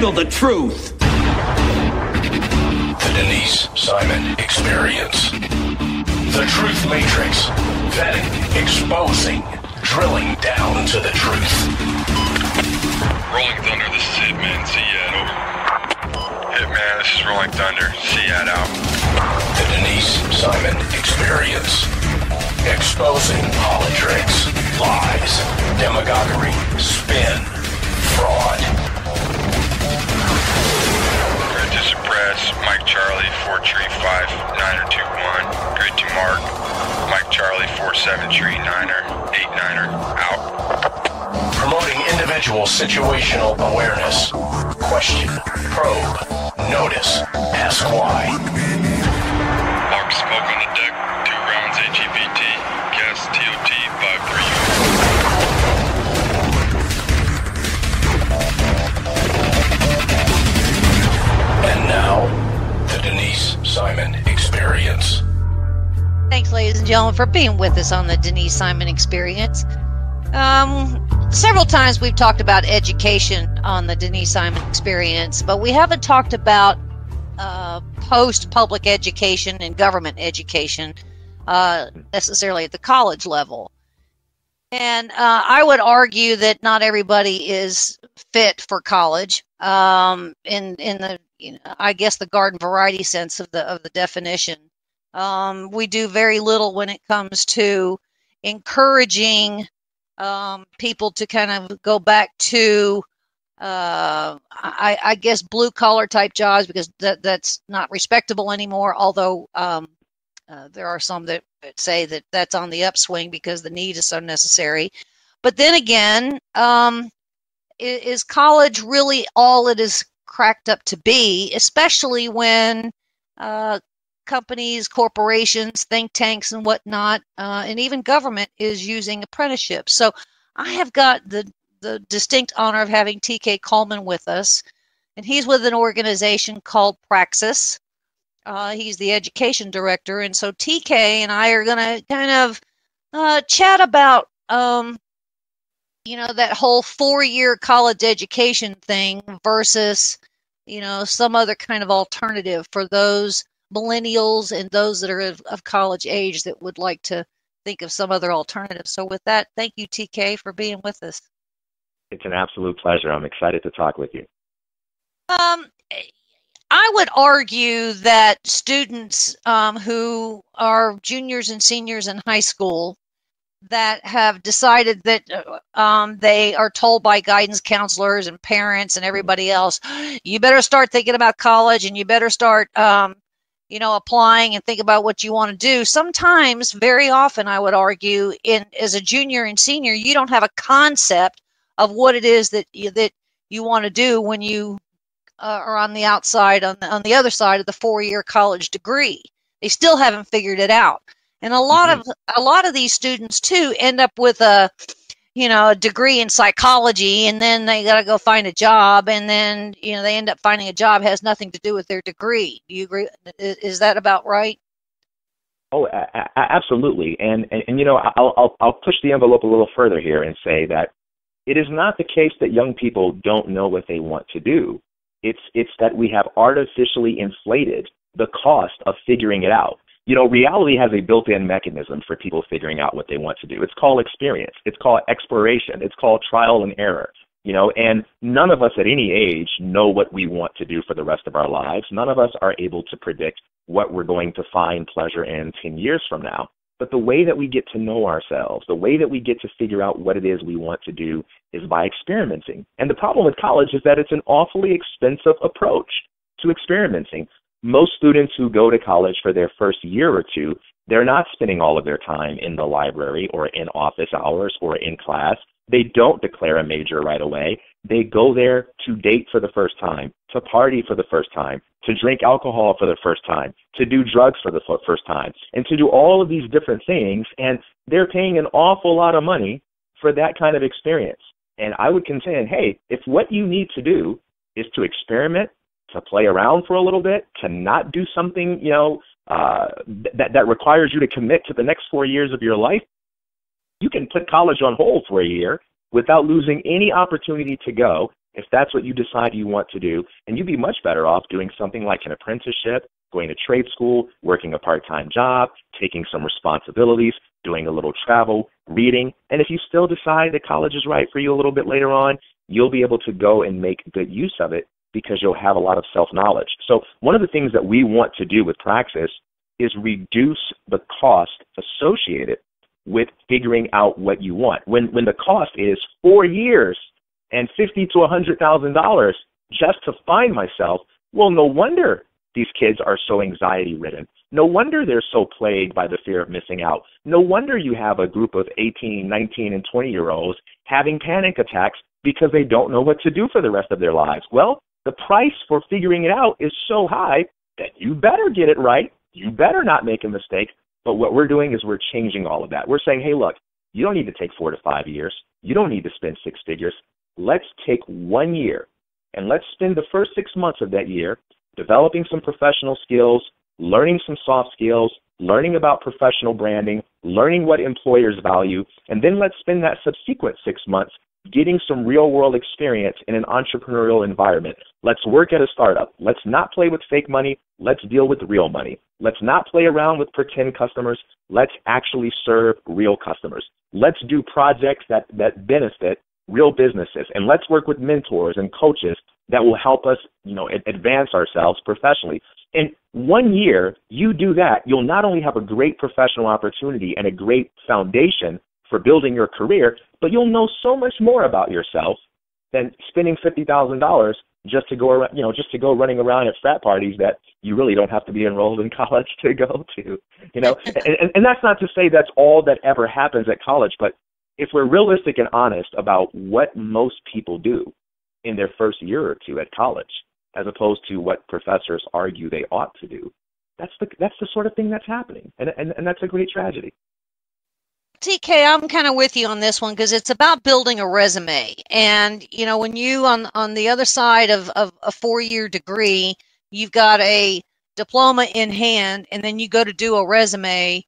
handle the truth. The Denise Simon Experience. The Truth Matrix. Vetting, exposing, drilling down to the truth. Rolling Thunder, this is Hitman, Seat, over. Hitman, this is Rolling Thunder, Seat out. The Denise Simon Experience. Exposing politics, lies, demagoguery, spin, fraud. Grid to suppress, Mike Charlie, 4 tree 5, 9er 2 1. Grid to mark, Mike Charlie, 4 7 tree 9er, 8 9er, out. Promoting individual situational awareness. Question, probe, notice, ask why. Mark smoke on the deck, 2 rounds HEPT, gas TOT 5-3. And now, the Denise Simon Experience. Thanks, ladies and gentlemen, for being with us on the Denise Simon Experience. Several times we've talked about education on the Denise Simon Experience, but we haven't talked about post-public education and government education necessarily at the college level. And I would argue that not everybody is fit for college in the, I guess, the garden variety sense of the definition. We do very little when it comes to encouraging people to kind of go back to, I guess, blue-collar type jobs, because that's not respectable anymore, although there are some that say that that's on the upswing because the need is so necessary. But then again, is college really all it is cracked up to be, especially when companies, corporations, think tanks, and whatnot, and even government is using apprenticeships? So I have got the distinct honor of having TK Coleman with us, and he's with an organization called Praxis. He's the education director, and so TK and I are going to kind of chat about that whole 4-year college education thing versus some other kind of alternative for those millennials and those that are of college age that would like to think of some other alternative. So with that, thank you, TK, for being with us. It's an absolute pleasure. I'm excited to talk with you. I would argue that students who are juniors and seniors in high school that have decided that they are told by guidance counselors and parents and everybody else, you better start thinking about college and you better start applying and think about what you want to do. Sometimes, very often, I would argue, as a junior and senior, you don't have a concept of what it is that you want to do when you are on the outside, on the other side of the 4-year college degree. They still haven't figured it out, and a lot of these students too end up with a degree in psychology, and then they got to go find a job, and then they end up finding a job has nothing to do with their degree. Do you agree? Is that about right? Oh, absolutely. And I'll push the envelope a little further here and say that it is not the case that young people don't know what they want to do. It's that we have artificially inflated the cost of figuring it out. Reality has a built-in mechanism for people figuring out what they want to do. It's called experience. It's called exploration. It's called trial and error. And none of us at any age know what we want to do for the rest of our lives. None of us are able to predict what we're going to find pleasure in 10 years from now. But the way that we get to know ourselves, the way that we get to figure out what it is we want to do is by experimenting. And the problem with college is that it's an awfully expensive approach to experimenting. Most students who go to college for their first year or two, they're not spending all of their time in the library or in office hours or in class. They don't declare a major right away. They go there to date for the first time, to party for the first time, to drink alcohol for the first time, to do drugs for the first time, and to do all of these different things. And they're paying an awful lot of money for that kind of experience. And I would contend, hey, if what you need to do is to experiment, to play around for a little bit, to not do something, that requires you to commit to the next 4 years of your life, you can put college on hold for a year without losing any opportunity to go if that's what you decide you want to do, and you'd be much better off doing something like an apprenticeship, going to trade school, working a part-time job, taking some responsibilities, doing a little travel, reading. And if you still decide that college is right for you a little bit later on, you'll be able to go and make good use of it because you'll have a lot of self-knowledge. So one of the things that we want to do with Praxis is reduce the cost associated with figuring out what you want. When the cost is 4 years and $50,000 to $100,000 just to find myself, well, no wonder these kids are so anxiety-ridden. No wonder they're so plagued by the fear of missing out. No wonder you have a group of 18, 19, and 20-year-olds having panic attacks because they don't know what to do for the rest of their lives. Well, the price for figuring it out is so high that you better get it right. You better not make a mistake. But what we're doing is we're changing all of that. We're saying, hey, look, you don't need to take 4 to 5 years. You don't need to spend 6 figures. Let's take 1 year, and let's spend the first 6 months of that year developing some professional skills, learning some soft skills, learning about professional branding, learning what employers value, and then let's spend that subsequent 6 months getting some real-world experience in an entrepreneurial environment. Let's work at a startup. Let's not play with fake money. Let's deal with real money. Let's not play around with pretend customers. Let's actually serve real customers. Let's do projects that benefit real businesses, and let's work with mentors and coaches that will help us, advance ourselves professionally. In 1 year, you do that, you'll not only have a great professional opportunity and a great foundation for building your career, but you'll know so much more about yourself than spending $50,000 just to go around, just to go running around at frat parties that you really don't have to be enrolled in college to go to, and that's not to say that's all that ever happens at college, but if we're realistic and honest about what most people do in their first year or two at college, as opposed to what professors argue they ought to do, that's the sort of thing that's happening, and that's a great tragedy. TK, I'm kind of with you on this one because it's about building a resume. And, when you on the other side of a 4-year degree, you've got a diploma in hand, and then you go to do a resume,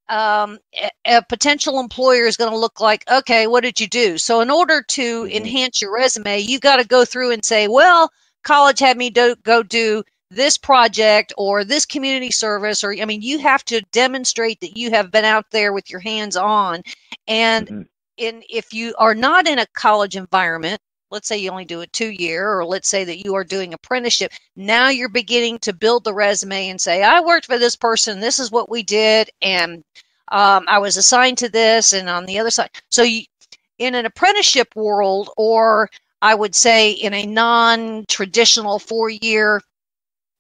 a potential employer is going to look like, okay, what did you do? So in order to enhance your resume, you got to go through and say, well, college had me go do this project or this community service, or you have to demonstrate that you have been out there with your hands on. And if you are not in a college environment, let's say you only do a 2-year, or let's say that you are doing apprenticeship, now you're beginning to build the resume and say, I worked for this person, this is what we did, and I was assigned to this, and on the other side. So in an apprenticeship world, or I would say in a non-traditional 4-year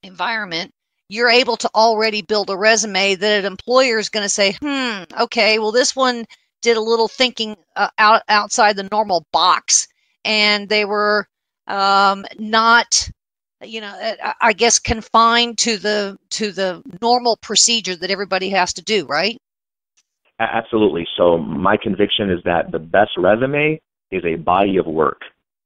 environment, you're able to already build a resume that an employer is going to say, okay, well, this one did a little thinking outside the normal box, and they were not, I guess, confined to the normal procedure that everybody has to do, right? Absolutely. So my conviction is that the best resume is a body of work.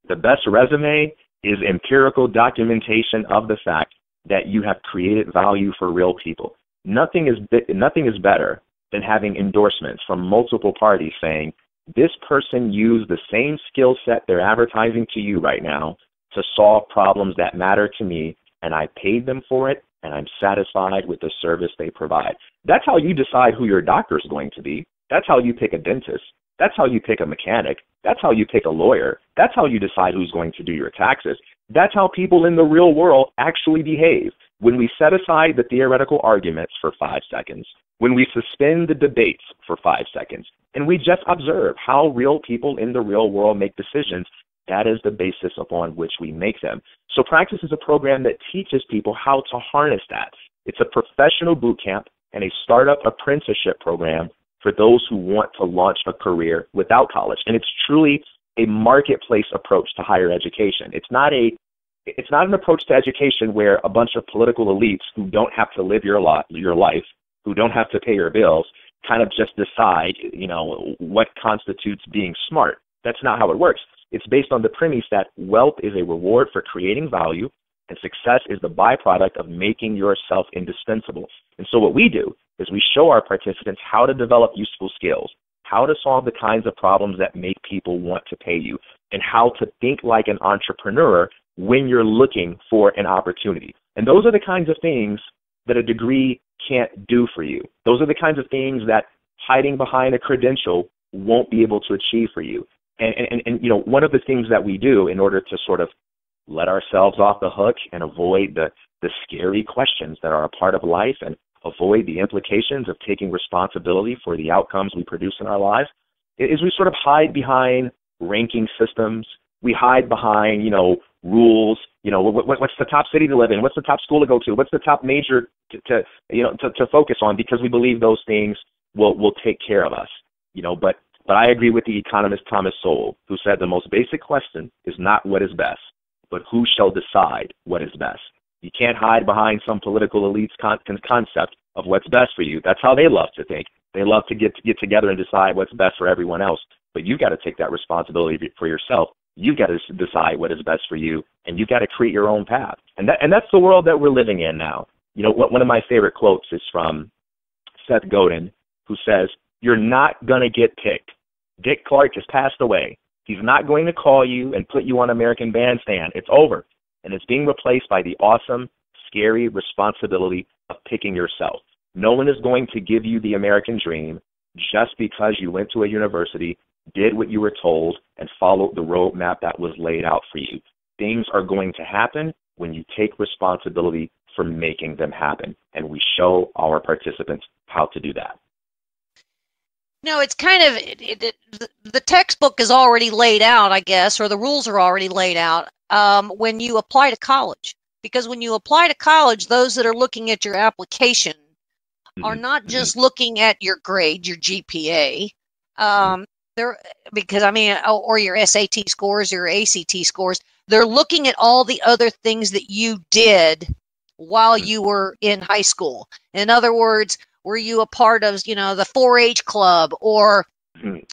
The best resume is empirical documentation of the fact that you have created value for real people. Nothing is better than having endorsements from multiple parties saying, this person used the same skill set they're advertising to you right now to solve problems that matter to me, and I paid them for it, and I'm satisfied with the service they provide. That's how you decide who your doctor is going to be. That's how you pick a dentist. That's how you pick a mechanic. That's how you pick a lawyer. That's how you decide who's going to do your taxes. That's how people in the real world actually behave. When we set aside the theoretical arguments for 5 seconds, when we suspend the debates for 5 seconds, and we just observe how real people in the real world make decisions, that is the basis upon which we make them. So Praxis is a program that teaches people how to harness that. It's a professional boot camp and a startup apprenticeship program for those who want to launch a career without college. And it's truly a marketplace approach to higher education. It's not an approach to education where a bunch of political elites who don't have to live your life, who don't have to pay your bills, kind of just decide, what constitutes being smart. That's not how it works. It's based on the premise that wealth is a reward for creating value, and success is the byproduct of making yourself indispensable. And so what we do is we show our participants how to develop useful skills, how to solve the kinds of problems that make people want to pay you. and how to think like an entrepreneur when you're looking for an opportunity. And those are the kinds of things that a degree can't do for you. Those are the kinds of things that hiding behind a credential won't be able to achieve for you. And you know, one of the things that we do in order to sort of let ourselves off the hook and avoid the scary questions that are a part of life and avoid the implications of taking responsibility for the outcomes we produce in our lives is we sort of hide behind ranking systems. We hide behind, you know, rules. You know, what's the top city to live in? What's the top school to go to? What's the top major to focus on? Because we believe those things will take care of us. You know, but I agree with the economist Thomas Sowell, who said the most basic question is not what is best, but who shall decide what is best. You can't hide behind some political elite's concept of what's best for you. That's how they love to think. They love to get together and decide what's best for everyone else. But you've got to take that responsibility for yourself. You've got to decide what is best for you, and you've got to create your own path. And that's the world that we're living in now. You know, one of my favorite quotes is from Seth Godin, who says, "You're not going to get picked. Dick Clark has passed away. He's not going to call you and put you on American Bandstand. It's over. And it's being replaced by the awesome, scary responsibility of picking yourself. No one is going to give you the American dream just because you went to a university, did what you were told, and followed the roadmap that was laid out for you. Things are going to happen when you take responsibility for making them happen, and we show our participants how to do that." No, it's kind of, the textbook is already laid out, I guess, or the rules are already laid out when you apply to college. Because when you apply to college, those that are looking at your application are not just looking at your grade, your GPA, because I mean, or your SAT scores, your ACT scores. They're looking at all the other things that you did while you were in high school. In other words, were you a part of, you know, the 4-H club, or,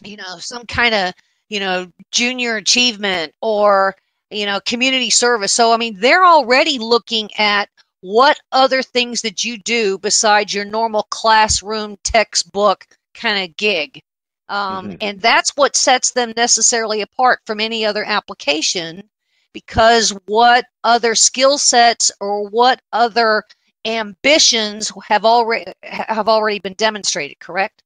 you know, some kind of, you know, junior achievement, or, you know, community service. So, I mean, they're already looking at what other things that you do besides your normal classroom textbook kind of gig. And that's what sets them necessarily apart from any other application, because what other skill sets or what other ambitions have already been demonstrated, correct?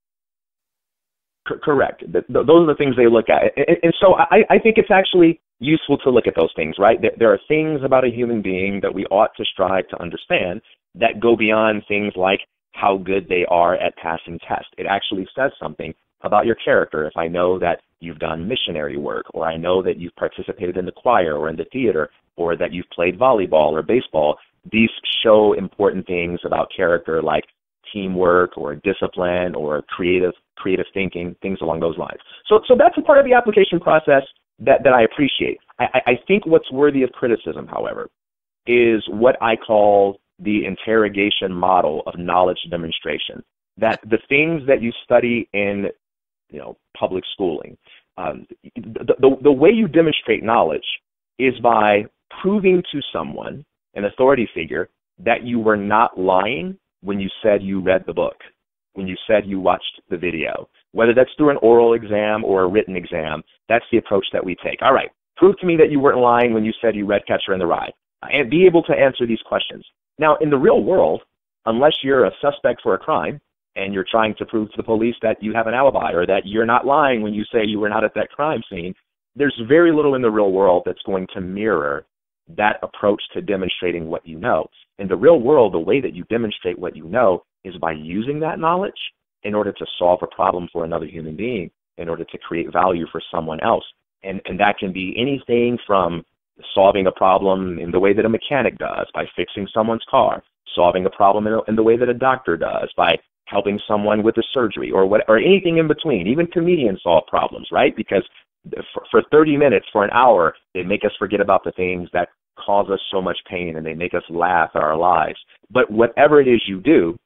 Correct. Those are the things they look at. And so I think it's actually useful to look at those things, right? There are things about a human being that we ought to strive to understand that go beyond things like how good they are at passing tests. It actually says something about your character. If I know that you've done missionary work, or I know that you've participated in the choir or in the theater, or that you've played volleyball or baseball, these show important things about character, like teamwork or discipline or creative thinking, things along those lines. So that's a part of the application process that I appreciate. I think what's worthy of criticism, however, is what I call the interrogation model of knowledge demonstration. That the things that you study in, you know, public schooling, the way you demonstrate knowledge is by proving to someone, an authority figure, that you were not lying when you said you read the book, when you said you watched the video. Whether that's through an oral exam or a written exam, that's the approach that we take. All right, prove to me that you weren't lying when you said you read Catcher in the Rye, and be able to answer these questions. Now, in the real world, unless you're a suspect for a crime and you're trying to prove to the police that you have an alibi or that you're not lying when you say you were not at that crime scene, there's very little in the real world that's going to mirror that approach to demonstrating what you know. In the real world, the way that you demonstrate what you know is by using that knowledge in order to solve a problem for another human being, in order to create value for someone else. And that can be anything from solving a problem in the way that a mechanic does, by fixing someone's car, solving a problem in the way that a doctor does, by helping someone with a surgery, or anything in between. Even comedians solve problems, right? Because for 30 minutes, for an hour, they make us forget about the things that cause us so much pain, and they make us laugh at our lives. But whatever it is you do,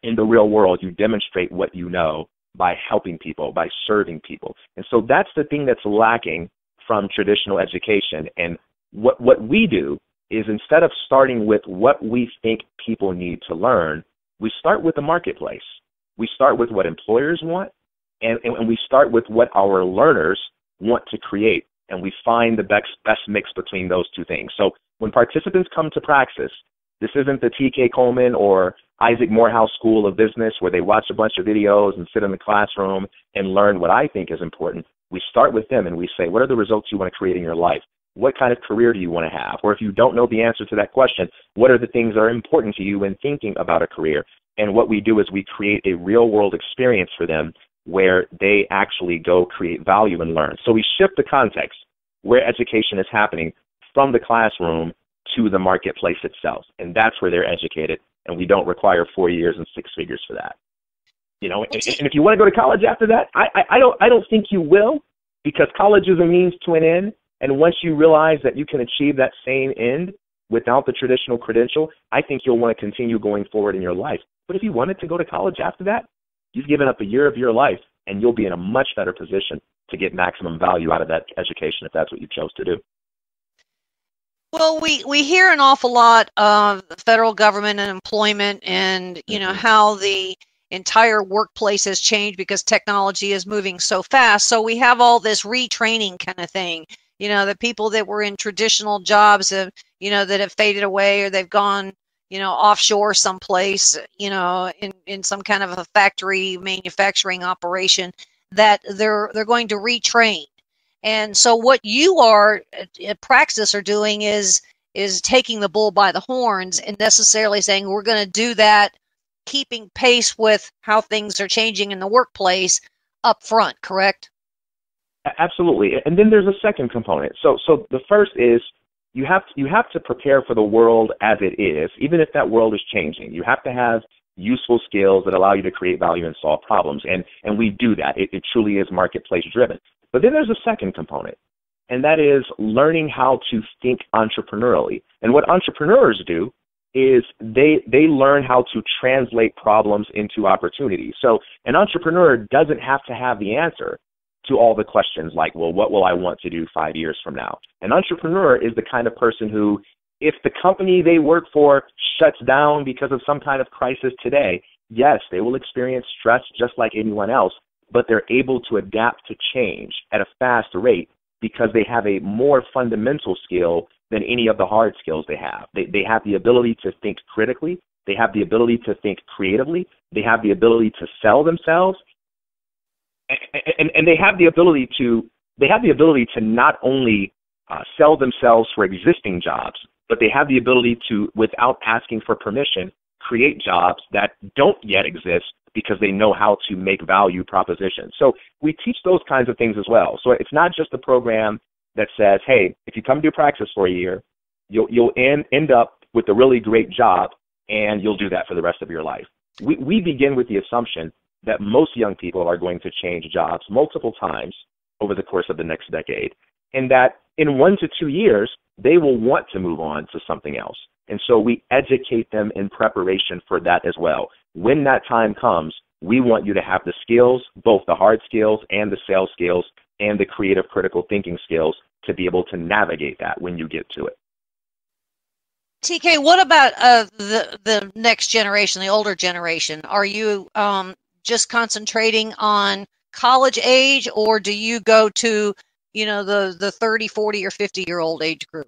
in the real world, you demonstrate what you know by helping people, by serving people. And so that's the thing that's lacking from traditional education. And what we do is, instead of starting with what we think people need to learn, we start with the marketplace. We start with what employers want, and we start with what our learners want to create. and we find the best mix between those two things. So when participants come to Praxis, this isn't the TK Coleman or Isaac Morehouse School of Business where they watch a bunch of videos and sit in the classroom and learn what I think is important. We start with them and we say, what are the results you want to create in your life? What kind of career do you want to have? Or if you don't know the answer to that question, what are the things that are important to you when thinking about a career? And what we do is we create a real-world experience for them where they actually go create value and learn. So we shift the context where education is happening from the classroom to the marketplace itself. And that's where they're educated. And we don't require 4 years and 6 figures for that. You know, and if you want to go to college after that, I don't think you will, because college is a means to an end. And once you realize that you can achieve that same end without the traditional credential, I think you'll want to continue going forward in your life. But if you wanted to go to college after that, you've given up a year of your life, and you'll be in a much better position to get maximum value out of that education if that's what you chose to do. Well, we hear an awful lot of the federal government and employment and, you know, how the entire workplace has changed because technology is moving so fast. So we have all this retraining kind of thing. You know, the people that were in traditional jobs have, you know, that have faded away, or they've gone, you know, offshore someplace, you know, in some kind of a factory manufacturing operation, that they're going to retrain. And so what you are at Praxis are doing is taking the bull by the horns and necessarily saying, we're going to do that, keeping pace with how things are changing in the workplace up front, correct? Absolutely. And then there's a second component. So the first is you have to prepare for the world as it is, even if that world is changing. You have to have useful skills that allow you to create value and solve problems. And we do that. It truly is marketplace driven. But then there's a second component, and that is learning how to think entrepreneurially. And what entrepreneurs do is they learn how to translate problems into opportunities. So an entrepreneur doesn't have to have the answer to all the questions like, well, what will I want to do 5 years from now? An entrepreneur is the kind of person who, if the company they work for shuts down because of some kind of crisis today, yes, they will experience stress just like anyone else, but they're able to adapt to change at a fast rate because they have a more fundamental skill than any of the hard skills they have. They have the ability to think critically. They have the ability to think creatively. They have the ability to sell themselves. And they have the ability to not only sell themselves for existing jobs, but they have the ability to, without asking for permission, create jobs that don't yet exist because they know how to make value propositions. So we teach those kinds of things as well. So it's not just a program that says, hey, if you come do Praxis for a year, you'll end up with a really great job, and you'll do that for the rest of your life. We begin with the assumption that most young people are going to change jobs multiple times over the course of the next decade, and that in 1 to 2 years, they will want to move on to something else. And so we educate them in preparation for that as well. When that time comes, we want you to have the skills, both the hard skills and the sales skills and the creative critical thinking skills to be able to navigate that when you get to it. TK, what about the next generation, the older generation? Are you just concentrating on college age, or do you go to, you know, the 30, 40, or 50-year-old age group?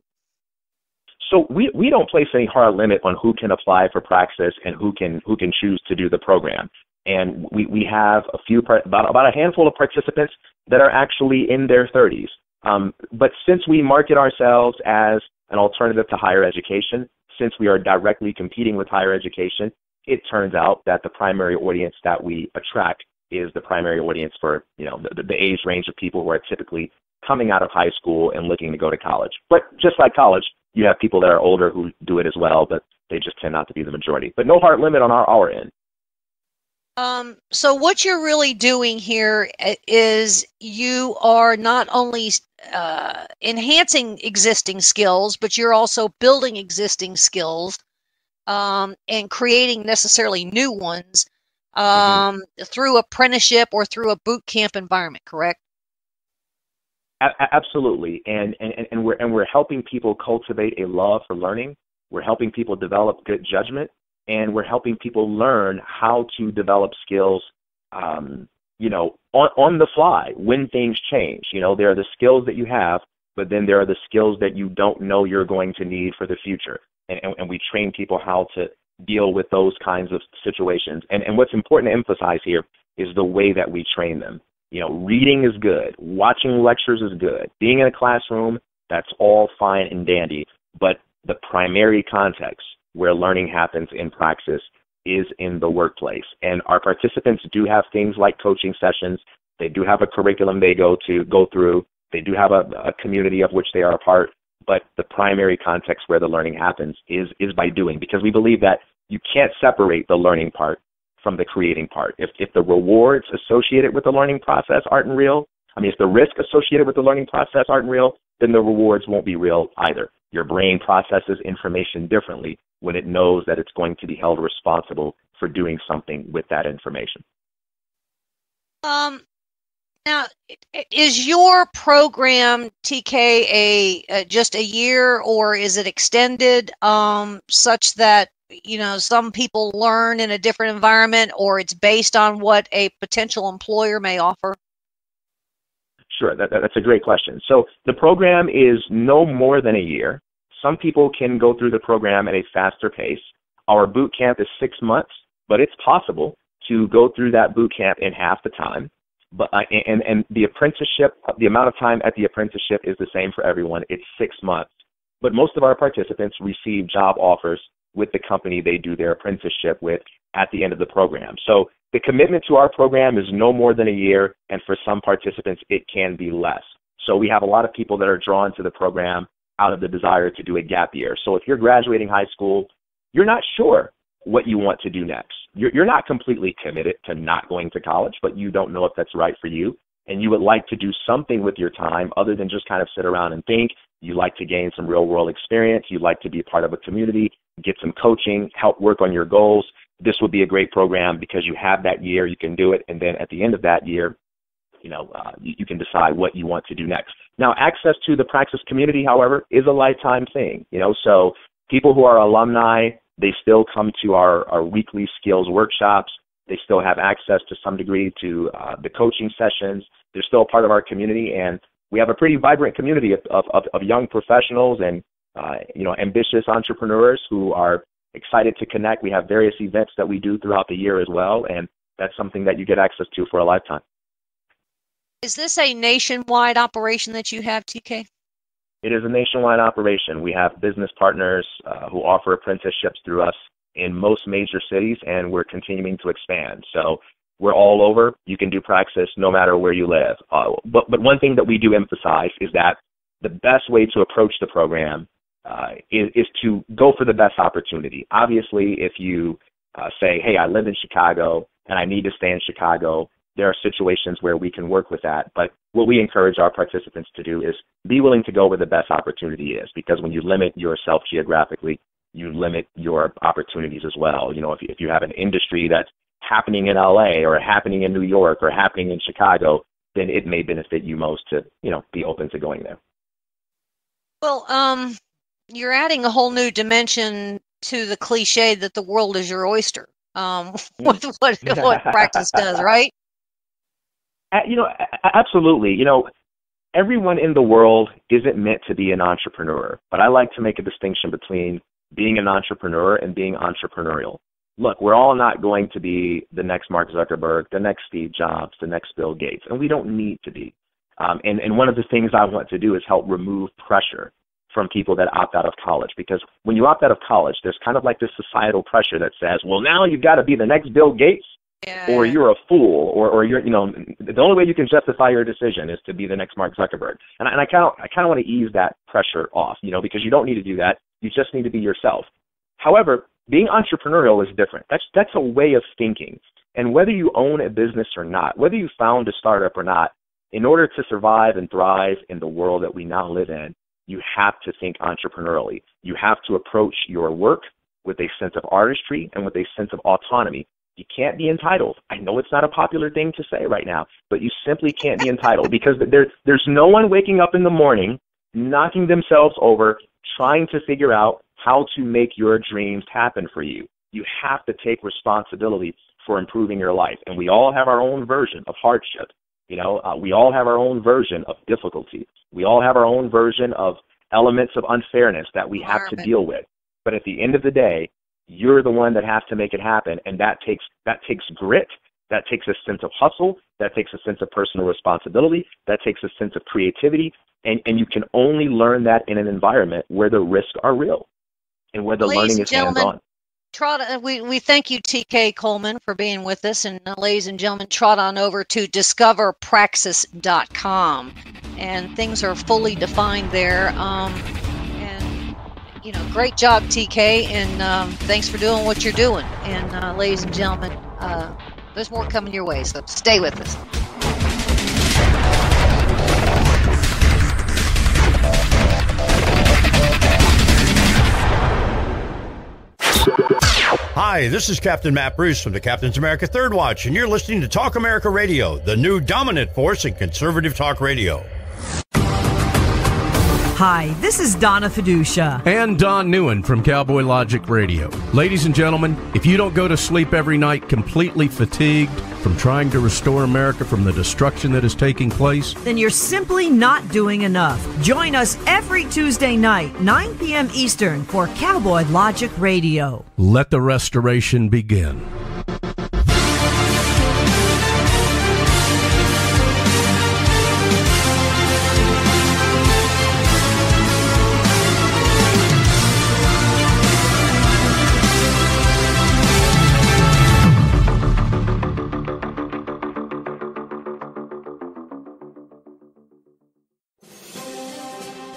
So we don't place any hard limit on who can apply for Praxis and who can choose to do the program. And we have about a handful of participants that are actually in their 30s. But since we market ourselves as an alternative to higher education, since we are directly competing with higher education, it turns out that the primary audience that we attract is the primary audience for, you know, the age range of people who are typically coming out of high school and looking to go to college. But just like college, you have people that are older who do it as well, but they just tend not to be the majority. But no hard limit on our end. So what you're really doing here is you are not only enhancing existing skills, but you're also building existing skills and creating necessarily new ones through apprenticeship or through a boot camp environment, correct? Absolutely, and we're helping people cultivate a love for learning. We're helping people develop good judgment, and we're helping people learn how to develop skills, you know, on the fly when things change. You know, there are the skills that you have but then there are the skills that you don't know you're going to need for the future. And we train people how to deal with those kinds of situations. And what's important to emphasize here is the way that we train them. You know, reading is good. Watching lectures is good. Being in a classroom, that's all fine and dandy. But the primary context where learning happens in praxis is in the workplace. And our participants do have things like coaching sessions. They do have a curriculum they go through. They do have a community of which they are a part. But the primary context where the learning happens is by doing, because we believe that you can't separate the learning part from the creating part. If the rewards associated with the learning process aren't real, if the risk associated with the learning process aren't real, then the rewards won't be real either. Your brain processes information differently when it knows that it's going to be held responsible for doing something with that information. Now, is your program, TK, just a year, or is it extended such that, you know, some people learn in a different environment, or it's based on what a potential employer may offer? Sure, that's a great question. So the program is no more than a year. Some people can go through the program at a faster pace. Our boot camp is 6 months, but it's possible to go through that boot camp in half the time. But and the apprenticeship, the amount of time at the apprenticeship is the same for everyone. It's 6 months. But most of our participants receive job offers with the company they do their apprenticeship with at the end of the program. So the commitment to our program is no more than a year, and for some participants, it can be less. So we have a lot of people that are drawn to the program out of the desire to do a gap year. So if you're graduating high school, you're not sure what you want to do next. You're not completely committed to not going to college, but you don't know if that's right for you, and you would like to do something with your time other than just kind of sit around and think. You like to gain some real-world experience. You'd like to be part of a community, get some coaching, help work on your goals. This would be a great program because you have that year, you can do it, and then at the end of that year, you can decide what you want to do next. Now, access to the Praxis community, however, is a lifetime thing. So people who are alumni, they still come to our weekly skills workshops. They still have access to some degree to the coaching sessions. They're still part of our community, and we have a pretty vibrant community of young professionals and ambitious entrepreneurs who are excited to connect. We have various events that we do throughout the year as well, and that's something that you get access to for a lifetime. Is this a nationwide operation that you have, TK? It is a nationwide operation. We have business partners who offer apprenticeships through us in most major cities, and we're continuing to expand. So we're all over. You can do Praxis no matter where you live. But one thing that we do emphasize is that the best way to approach the program is to go for the best opportunity. Obviously, if you say, hey, I live in Chicago and I need to stay in Chicago, there are situations where we can work with that. But what we encourage our participants to do is be willing to go where the best opportunity is, because when you limit yourself geographically, you limit your opportunities as well. If you have an industry that's happening in LA or happening in New York or happening in Chicago, then it may benefit you most to, be open to going there. Well, you're adding a whole new dimension to the cliche that the world is your oyster, with what Praxis does, right? Absolutely. Everyone in the world isn't meant to be an entrepreneur, but I like to make a distinction between being an entrepreneur and being entrepreneurial. Look, we're all not going to be the next Mark Zuckerberg, the next Steve Jobs, the next Bill Gates, and we don't need to be. And one of the things I want to do is help remove pressure from people that opt out of college, because when you opt out of college, there's kind of like this societal pressure that says, well, now you've got to be the next Bill Gates, or you're a fool, or you're, the only way you can justify your decision is to be the next Mark Zuckerberg. And I kind of want to ease that pressure off, because you don't need to do that. You just need to be yourself. However, being entrepreneurial is different. That's a way of thinking. And whether you own a business or not, whether you found a startup or not, in order to survive and thrive in the world that we now live in, you have to think entrepreneurially. You have to approach your work with a sense of artistry and with a sense of autonomy. You can't be entitled. I know it's not a popular thing to say right now, but you simply can't be entitled, because there's no one waking up in the morning, knocking themselves over, trying to figure out how to make your dreams happen for you. You have to take responsibility for improving your life. And we all have our own version of hardship. We all have our own version of difficulty. We all have our own version of elements of unfairness that we have to deal with. But at the end of the day, you're the one that has to make it happen, and that takes grit. That takes a sense of hustle. That takes a sense of personal responsibility. That takes a sense of creativity. And you can only learn that in an environment where the risks are real and where the learning is hands-on. We thank you, TK Coleman, for being with us. And ladies and gentlemen, trot on over to discoverpraxis.com. And things are fully defined there. Great job, TK. And thanks for doing what you're doing. And ladies and gentlemen, there's more coming your way. So stay with us. Hi, this is Captain Matt Bruce from the Captain's America Third Watch, and you're listening to Talk America Radio, the new dominant force in conservative talk radio. Hi, this is Donna Fiducia. And Don Newen from Cowboy Logic Radio. Ladies and gentlemen, if you don't go to sleep every night completely fatigued from trying to restore America from the destruction that is taking place, then you're simply not doing enough. Join us every Tuesday night, 9 p.m. Eastern, for Cowboy Logic Radio. Let the restoration begin.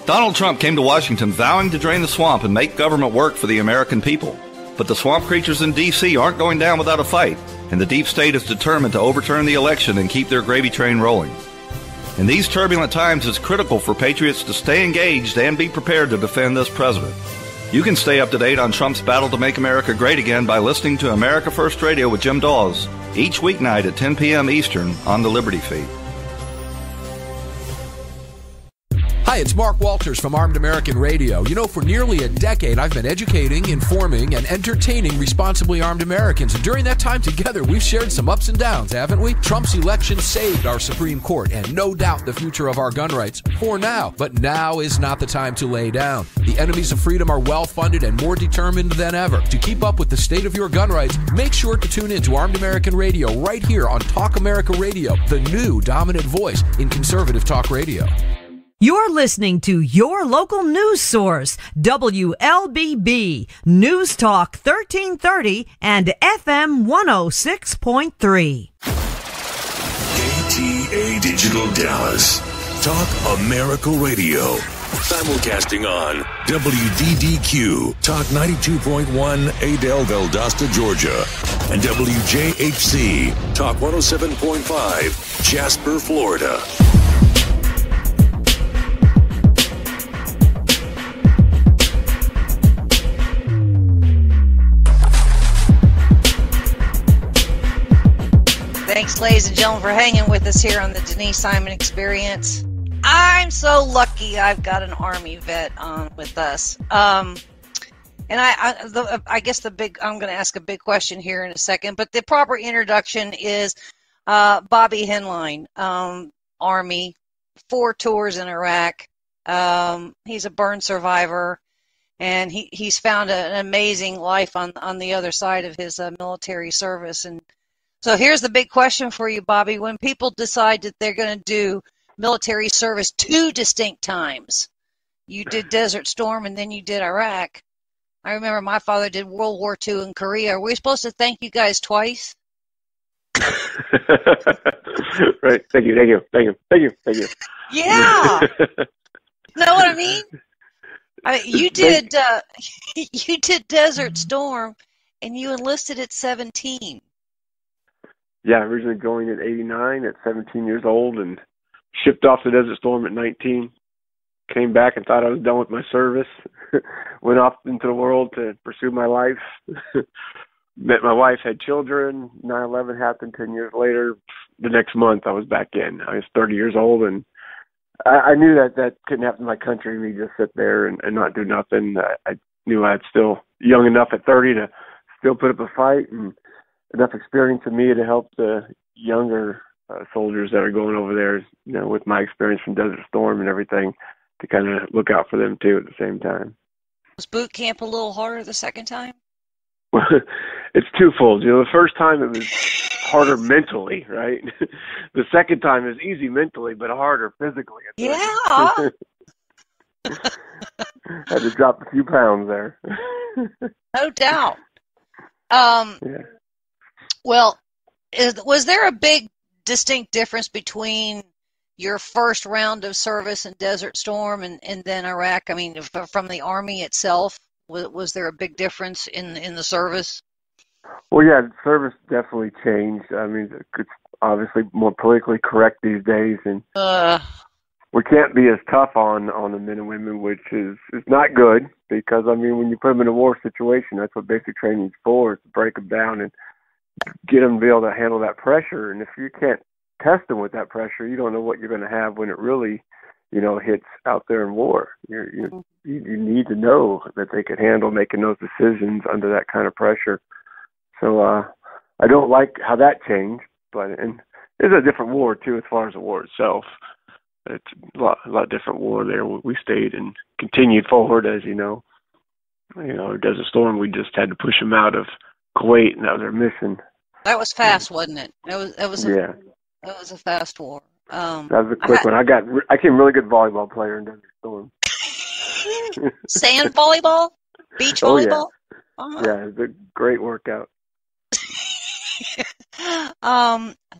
Donald Trump came to Washington vowing to drain the swamp and make government work for the American people. But the swamp creatures in D.C. aren't going down without a fight, and the deep state is determined to overturn the election and keep their gravy train rolling. In these turbulent times, it's critical for patriots to stay engaged and be prepared to defend this president. You can stay up to date on Trump's battle to make America great again by listening to America First Radio with Jim Dawes each weeknight at 10 p.m. Eastern on the Liberty Feed. Hi, it's Mark Walters from Armed American Radio. You know, for nearly a decade, I've been educating, informing, and entertaining responsibly armed Americans. And during that time together, we've shared some ups and downs, haven't we? Trump's election saved our Supreme Court and no doubt the future of our gun rights for now. But now is not the time to lay down. The enemies of freedom are well-funded and more determined than ever. To keep up with the state of your gun rights, make sure to tune in to Armed American Radio right here on Talk America Radio, the new dominant voice in conservative talk radio. You're listening to your local news source, WLBB, News Talk 1330 and FM 106.3. KTA Digital Dallas. Talk America Radio. Simulcasting on WDDQ, Talk 92.1, Adel, Valdosta, Georgia. And WJHC, Talk 107.5, Jasper, Florida. Thanks, ladies and gentlemen, for hanging with us here on the Denise Simon Experience. I'm so lucky I've got an Army vet on with us. And I guess I'm going to ask a big question here in a second, but the proper introduction is Bobby Henline, Army, 4 tours in Iraq. He's a burn survivor, and he's found an amazing life on the other side of his military service. And so here's the big question for you, Bobby. When people decide that they're going to do military service 2 distinct times, you did Desert Storm and then you did Iraq. I remember my father did World War II in Korea. Are we supposed to thank you guys twice? Right. Thank you. Yeah. Know what I mean? You did you did Desert Storm and you enlisted at 17. Yeah, originally going at 89 at 17 years old and shipped off to Desert Storm at 19. Came back and thought I was done with my service. Went off into the world to pursue my life. Met my wife, had children. 9/11 happened 10 years later. The next month I was back in. I was 30 years old, and I knew that couldn't happen in my country, me just sit there and not do nothing. I knew I was still young enough at 30 to still put up a fight, and enough experience in me to help the younger soldiers that are going over there, you know, with my experience from Desert Storm and everything, to kind of look out for them too at the same time. Was boot camp a little harder the second time? It's twofold. You know, the first time it was harder mentally, right? The second time is easy mentally, but harder physically. Yeah. Had to drop a few pounds there. No doubt. Yeah. Well, was there a big distinct difference between your first round of service in Desert Storm and then Iraq? I mean, from the Army itself, was there a big difference in the service? Well, yeah, service definitely changed. I mean, it's obviously more politically correct these days, and we can't be as tough on the men and women, which is not good, because, I mean, when you put them in a war situation, that's what basic training is for, is to break them down and get them to be able to handle that pressure. And if you can't test them with that pressure, you don't know what you're going to have when it really, you know, hits out there in war. You need to know that they could handle making those decisions under that kind of pressure. So I don't like how that changed, and it's a different war too as far as the war itself. It's a lot different war there. We stayed and continued forward, as you know. You know, Desert Storm, we just had to push them out of Kuwait, and that was our mission. That was fast, wasn't it? That was a fast war. That was a quick one. I became a really good volleyball player in Desert Storm. Sand volleyball? Beach volleyball? Oh, yeah. Yeah, it was a great workout.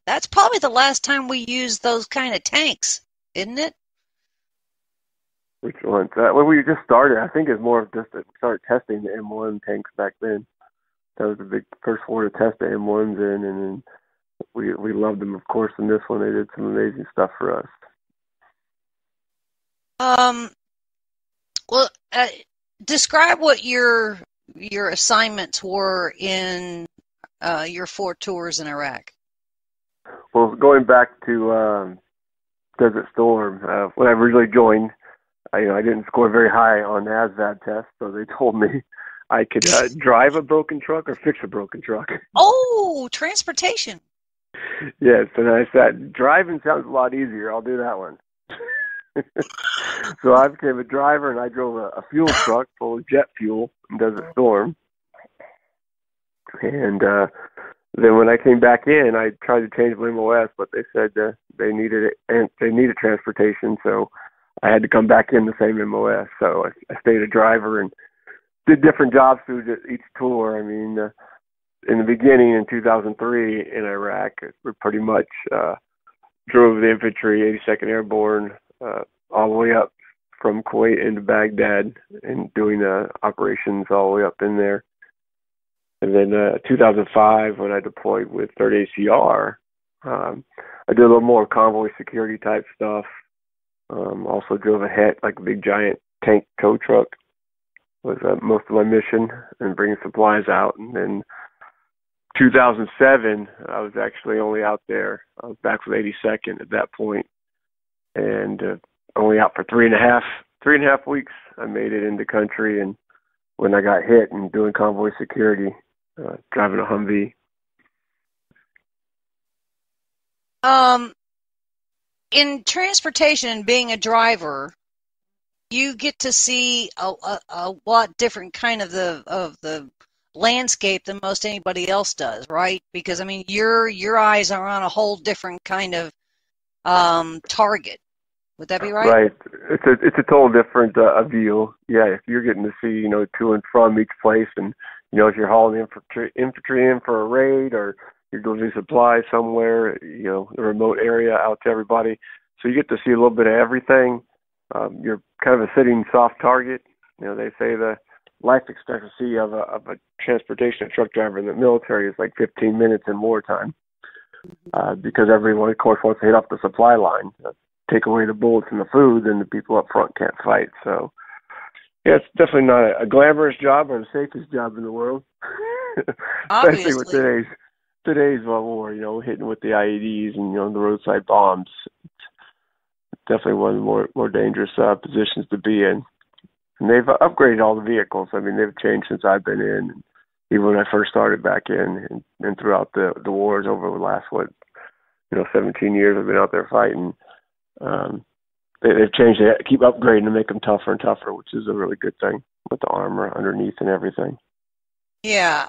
That's probably the last time we used those kind of tanks, isn't it? Which ones? Well, we just started. I think it's more of just that we started testing the M1 tanks back then. That was the big first war to test the M1s in, and then we loved them, of course, in this one. They did some amazing stuff for us. Well, describe what your assignments were in your 4 tours in Iraq. Well, going back to Desert Storm, when I originally joined, I didn't score very high on the ASVAB test, so they told me I could drive a broken truck or fix a broken truck. Oh, transportation. Yes, and I said, driving sounds a lot easier. I'll do that one. So I became a driver, and I drove a fuel truck full of jet fuel in Desert Storm. And then when I came back in, I tried to change my MOS, but they said they needed transportation, so I had to come back in the same MOS. So I stayed a driver and did different jobs through each tour. I mean, in the beginning, in 2003 in Iraq, we pretty much drove the infantry, 82nd Airborne, all the way up from Kuwait into Baghdad and doing operations all the way up in there. And then 2005, when I deployed with 3rd ACR, I did a little more convoy security type stuff. Also drove a HET, like a big giant tank tow truck, was most of my mission, and bringing supplies out. And then 2007, I was actually only out there. I was back with 82nd at that point, and only out for 3.5 weeks. I made it into country, and when I got hit and doing convoy security, driving a Humvee. In transportation, being a driver, you get to see a lot different kind of the landscape than most anybody else does, right? Because I mean, your eyes are on a whole different kind of target. Would that be right? Right. It's a total different view. Yeah, if you're getting to see, to and from each place, and if you're hauling infantry in for a raid, or you're delivering supplies somewhere, the remote area out to everybody. So you get to see a little bit of everything. You're kind of a sitting soft target. They say the life expectancy of a transportation truck driver in the military is like 15 minutes in wartime, because everyone, of course, wants to hit off the supply line. Take away the bullets and the food, then the people up front can't fight. So, yeah, it's definitely not a glamorous job or the safest job in the world. Especially with today's war, hitting with the IEDs and, the roadside bombs. It's definitely one of the more dangerous positions to be in. And they've upgraded all the vehicles. I mean, they've changed since I've been in. And even when I first started back in, and throughout the wars over the last, 17 years I've been out there fighting. They've changed it, keep upgrading to make them tougher and tougher, which is a really good thing with the armor underneath and everything. Yeah,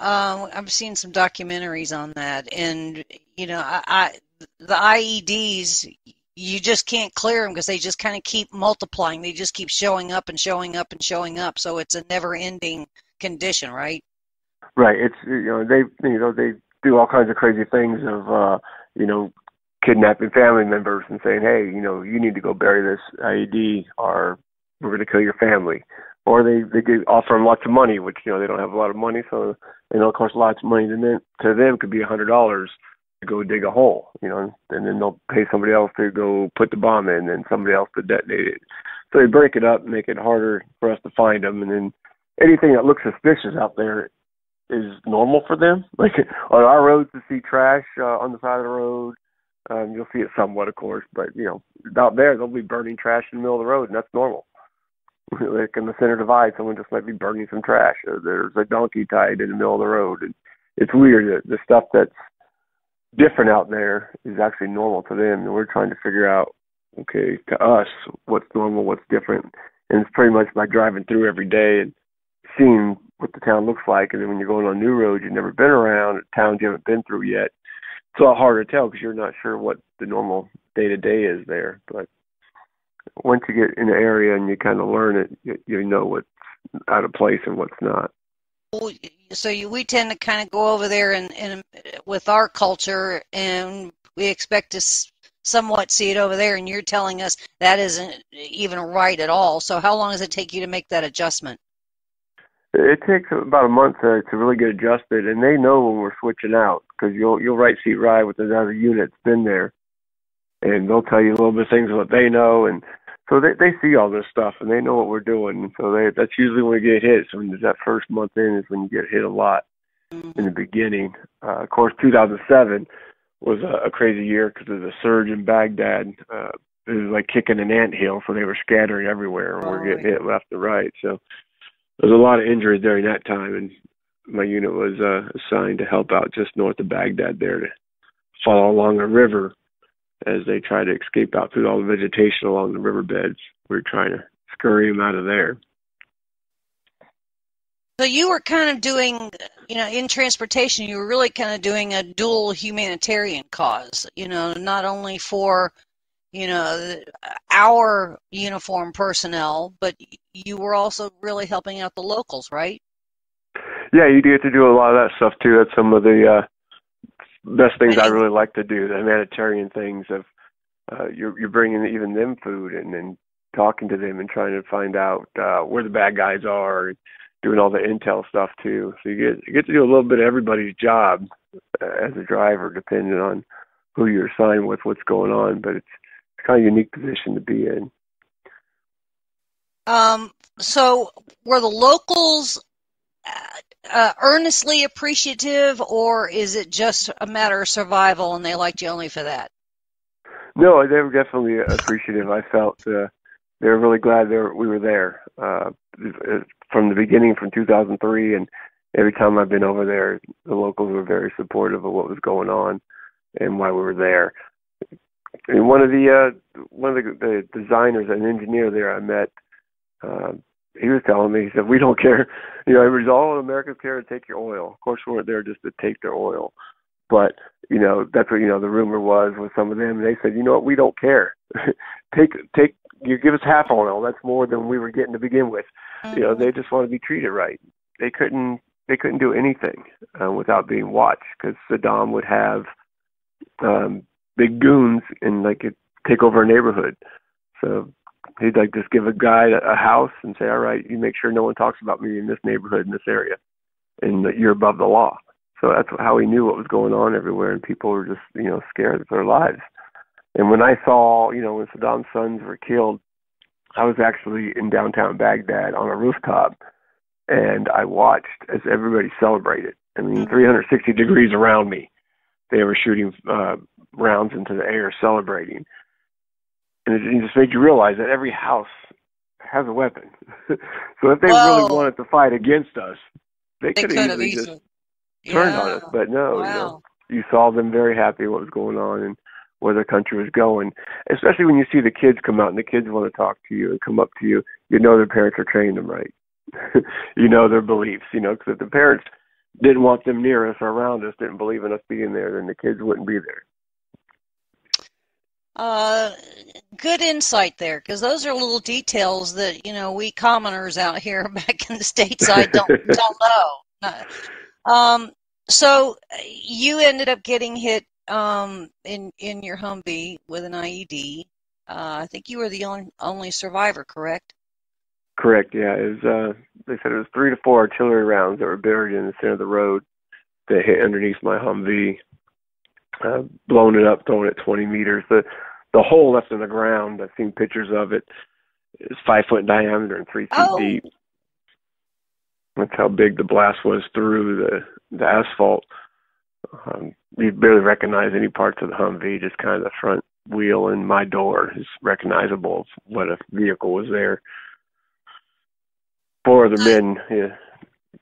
I've seen some documentaries on that, and the IEDs, you just can't clear them because they just kind of keep multiplying. They just keep showing up and showing up and showing up. So it's a never-ending condition, right? Right. It's they do all kinds of crazy things of kidnapping family members and saying, hey, you need to go bury this IED or we're going to kill your family. Or they offer them lots of money, which, they don't have a lot of money, so they know it costs lots of money. And then to them could be $100 to go dig a hole, and then they'll pay somebody else to go put the bomb in and somebody else to detonate it. So they break it up and make it harder for us to find them. And then anything that looks suspicious out there is normal for them. Like on our roads to see trash on the side of the road, you'll see it somewhat, of course, but, out there they'll be burning trash in the middle of the road, and that's normal. Like in the center divide, someone just might be burning some trash. Or there's a donkey tied in the middle of the road. And it's weird that the stuff that's different out there is actually normal to them. And we're trying to figure out, okay, to us, what's normal, what's different. And it's pretty much by driving through every day and seeing what the town looks like. And then when you're going on new roads you've never been around, towns you haven't been through yet, it's a lot harder to tell because you're not sure what the normal day-to-day is there. But once you get in the area and you kind of learn it, you know what's out of place and what's not. So we tend to kind of go over there and with our culture, and we expect to somewhat see it over there, and you're telling us that isn't even right at all. So how long does it take you to make that adjustment? It takes about a month to really get adjusted, and they know when we're switching out because you'll right seat ride with another unit that's been there, and they'll tell you a little bit of things of what they know, and so they see all this stuff and they know what we're doing. And so that's usually when we get hit. So when that first month in is when you get hit a lot in the beginning. Of course, 2007 was a crazy year because of the surge in Baghdad. It was like kicking an anthill, so they were scattering everywhere and we're getting hit left and right. So there was a lot of injuries during that time, and my unit was assigned to help out just north of Baghdad there to follow along a river as they try to escape out through all the vegetation along the riverbeds. We're trying to scurry them out of there. So you were kind of doing, in transportation, you were really kind of doing a dual humanitarian cause, not only for, our uniformed personnel, but you were also really helping out the locals, right? Yeah, you get to do a lot of that stuff too. That's some of the best things I really like to do, the humanitarian things of you're bringing even them food and then talking to them and trying to find out where the bad guys are, and doing all the intel stuff too. So you get to do a little bit of everybody's job as a driver, depending on who you're assigned with, what's going on. But it's kind of a unique position to be in. So were the locals earnestly appreciative, or is it just a matter of survival and they liked you only for that? No, they were definitely appreciative. I felt they were really glad we were there from the beginning, from 2003, and every time I've been over there, the locals were very supportive of what was going on and why we were there. And one of the designers, an engineer there I met, he was telling me, he said, we don't care. Everybody's all Americans care to take your oil. Of course, we weren't there just to take their oil. But, that's what, the rumor was with some of them. And they said, you know what, we don't care. You give us half oil. That's more than we were getting to begin with. Mm-hmm. They just want to be treated right. They couldn't do anything without being watched, because Saddam would have big goons and take over a neighborhood. So he'd just give a guy a house and say, all right, you make sure no one talks about me in this neighborhood, in this area, and that you're above the law. So that's how he knew what was going on everywhere, and people were just, scared for their lives. And when I saw, when Saddam's sons were killed, I was actually in downtown Baghdad on a rooftop, and I watched as everybody celebrated. 360 degrees around me, they were shooting rounds into the air, celebrating. And it just made you realize that every house has a weapon. So if they really wanted to fight against us, they could have easily just turned on us. But no, you saw them very happy what was going on. And where the country was going. Especially when you see the kids come out and the kids want to talk to you and come up to you, you know their parents are training them right. You know their beliefs, because if the parents didn't want them near us or around us, didn't believe in us being there, then the kids wouldn't be there. Good insight there, because those are little details that, we commoners out here back in the stateside don't know. So you ended up getting hit in your Humvee with an IED. I think you were the only survivor, correct? Correct, yeah. It was, they said it was 3 to 4 artillery rounds that were buried in the center of the road that hit underneath my Humvee, blown it up, throwing it 20 meters. The hole left in the ground, I've seen pictures of it, is 5 foot in diameter and 3 feet deep. That's how big the blast was through the asphalt. You barely recognize any parts of the Humvee, just kind of the front wheel and my door is recognizable of what a vehicle was there. 4 other men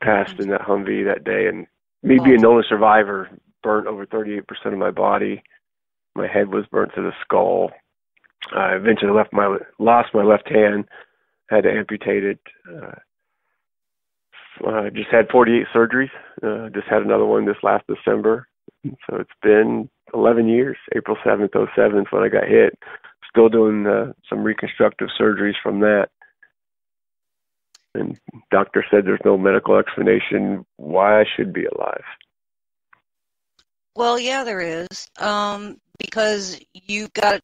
passed in that Humvee that day, and me being the only survivor, burnt over 38% of my body. My head was burnt to the skull. I eventually lost my left hand, had to amputate it. Just had 48 surgeries. Just had another one this last December. So it's been 11 years. April 7th, 07 is when I got hit. Still doing some reconstructive surgeries from that. And doctor said there's no medical explanation why I should be alive. Well, yeah, there is. Because you got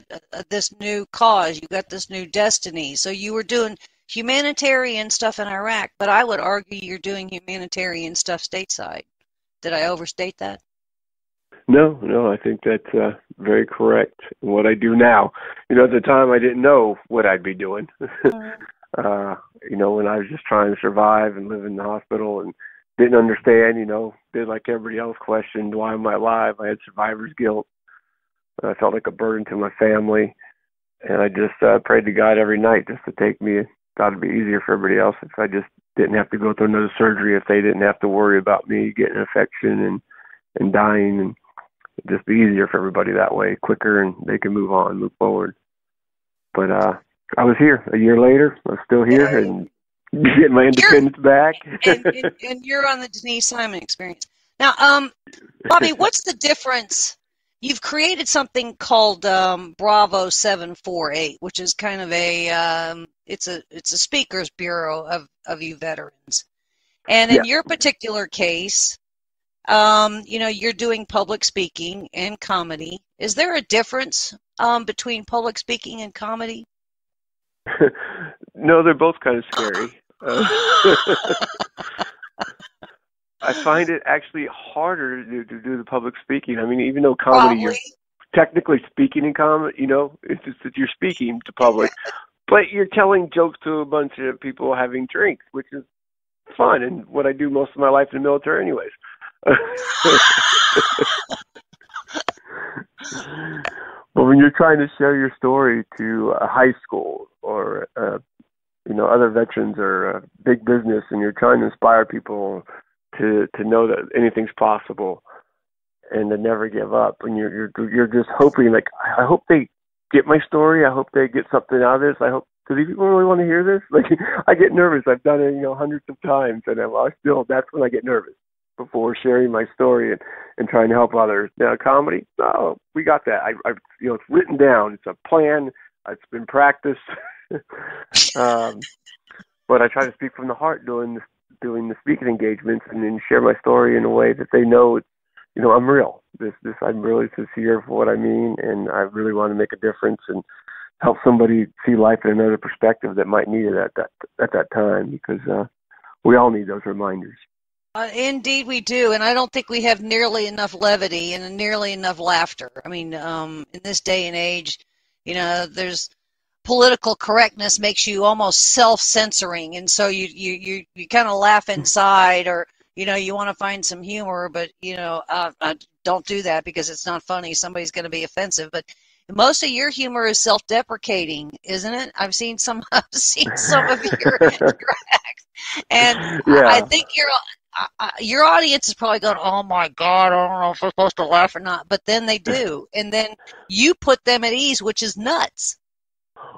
this new cause, you got this new destiny. So you were doing humanitarian stuff in Iraq, but I would argue you're doing humanitarian stuff stateside. Did I overstate that? No, I think that's very correct. What I do now, at the time I didn't know what I'd be doing. When I was just trying to survive and live in the hospital and didn't understand, did like everybody else, questioned why am I alive? I had survivor's guilt. I felt like a burden to my family, and I just prayed to God every night just to take me. Thought it'd be easier for everybody else if I just didn't have to go through another surgery, if they didn't have to worry about me getting an infection and dying, and it'd just be easier for everybody that way, quicker, and they can move forward. But I was here a year later. I'm still here and getting my independence back. and you're on the Denise Simon experience. Now, Bobby, what's the difference? You've created something called Bravo 748, which is kind of it's a speakers bureau of you veterans. And in your particular case, you're doing public speaking and comedy. Is there a difference between public speaking and comedy? No, they're both kind of scary. I find it actually harder to do the public speaking. I mean, even though comedy, you're technically speaking in comedy, it's just that you're speaking to public, but you're telling jokes to a bunch of people having drinks, which is fun and what I do most of my life in the military anyways. But when you're trying to share your story to a high school or, other veterans or big business, and you're trying to inspire people to know that anything's possible and to never give up, and you're just hoping, like, I hope they get my story. I hope they get something out of this. I hope, do these people really want to hear this? Like, I get nervous. I've done it, hundreds of times, and that's when I get nervous before sharing my story and trying to help others. Now, comedy, no, we got that. It's written down. It's a plan. It's been practiced. But I try to speak from the heart doing the speaking engagements and then share my story in a way that they know, I'm real. I'm really sincere for what I mean, and I really want to make a difference and help somebody see life in another perspective that might need it at that time, because we all need those reminders. Indeed we do, and I don't think we have nearly enough levity and nearly enough laughter. I mean, in this day and age, there's political correctness makes you almost self-censoring, and so you kind of laugh inside, or you want to find some humor, but don't do that because it's not funny. Somebody's going to be offensive. But most of your humor is self-deprecating, isn't it? I've seen some of your acts, and yeah. your audience is probably going, oh my God, I don't know if I'm supposed to laugh or not. But then they do. And then you put them at ease, which is nuts.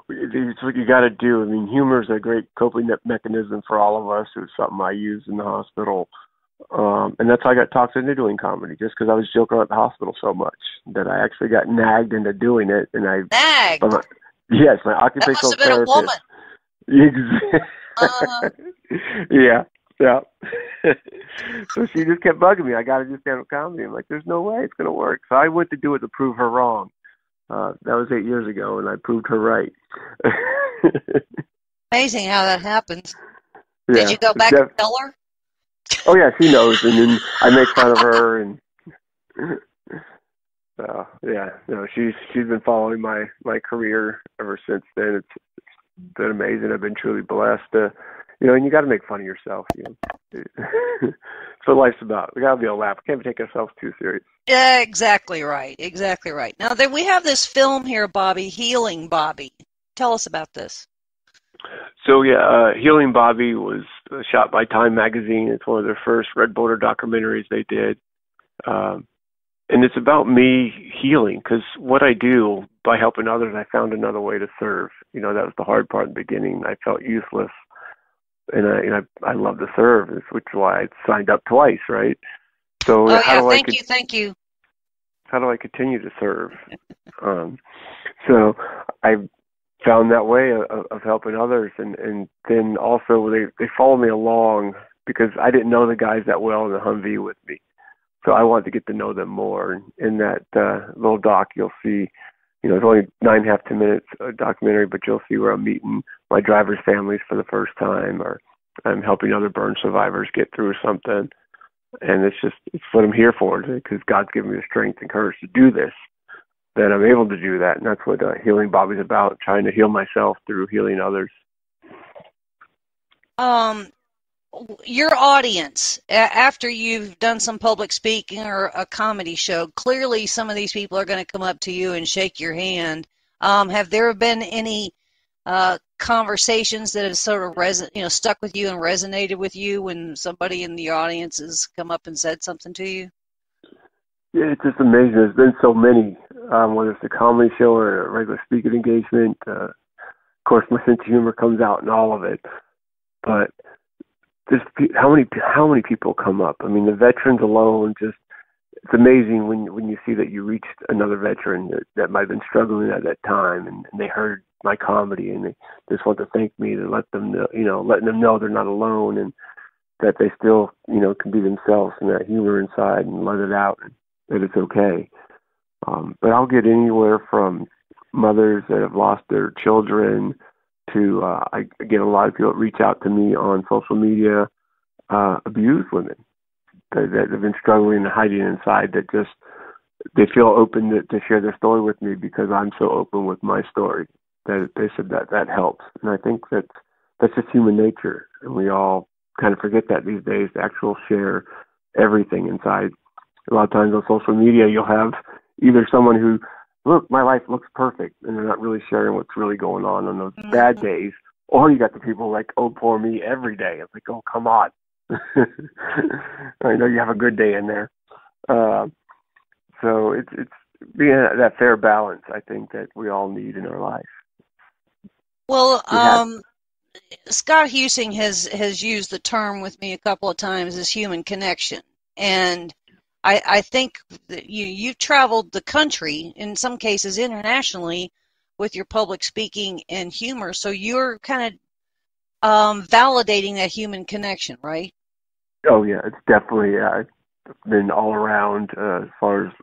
It's what you got to do. I mean, humor is a great coping mechanism for all of us. It was something I used in the hospital. And that's how I got talked into doing comedy, just because I was joking around at the hospital so much that I actually got nagged into doing it. And Nagged? Yes, my occupational therapist. Yeah. So she just kept bugging me. I got to do stand-up comedy. I'm like, there's no way it's going to work. So I went to do it to prove her wrong. That was 8 years ago, and I proved her right. Amazing how that happens. Yeah, did you go back and tell her? Oh, yeah, she knows. And then I make fun of her. And yeah, no, she's been following my career ever since then. It's been amazing. I've been truly blessed. And you got to make fun of yourself. That's what life's about. We got to be able to laugh. We can't take ourselves too serious. Yeah, exactly right. Exactly right. Now, then we have this film here, Bobby, Healing Bobby. Tell us about this. So, Healing Bobby was shot by Time Magazine. It's one of their first Red Border documentaries they did. And it's about me healing, because what I do by helping others, I found another way to serve. That was the hard part in the beginning. I felt useless. And I love to serve, which is why I signed up twice, right? So thank you. How do I continue to serve? So I found that way of helping others, and then also they follow me along because I didn't know the guys that well in the Humvee with me, so I wanted to get to know them more. In that little doc, you'll see. It's only 9.5 to 10 minutes documentary, but you'll see where I'm meeting my drivers' families for the first time, or I'm helping other burn survivors get through something. And it's what I'm here for, because God's given me the strength and courage to do this, that I'm able to do that. And that's what Healing Bobby's about, trying to heal myself through healing others. Your audience, after you've done some public speaking or a comedy show, clearly some of these people are going to come up to you and shake your hand. Have there been any conversations that have sort of stuck with you and resonated with you when somebody in the audience has come up and said something to you? Yeah, it's just amazing. There's been so many, whether it's a comedy show or a regular speaking engagement. Of course, my sense of humor comes out in all of it. But just how many people come up? I mean, the veterans alone, it's amazing when you see that you reached another veteran that might have been struggling at that time, and they heard my comedy, and they just want to thank me to let them know, letting them know they're not alone, and that they still, can be themselves and that humor inside and let it out, and that it's okay. But I'll get anywhere from mothers that have lost their children to, I get a lot of people that reach out to me on social media, abused women that have been struggling and hiding inside, that just, they feel open to share their story with me because I'm so open with my story. That they said that helps. And I think that's just human nature. And we all kind of forget that these days, to actually share everything inside. A lot of times on social media, you'll have either someone who, look, my life looks perfect, and they're not really sharing what's really going on those bad days. Or you got the people like, oh, poor me every day. It's like, oh, come on. I know you have a good day in there. So it's being that fair balance, I think, that we all need in our life. Well, Scott Husing has used the term with me a couple of times as human connection. And I think that you've traveled the country, in some cases internationally, with your public speaking and humor. So you're kind of validating that human connection, right? Oh, yeah, it's definitely been all around as far as,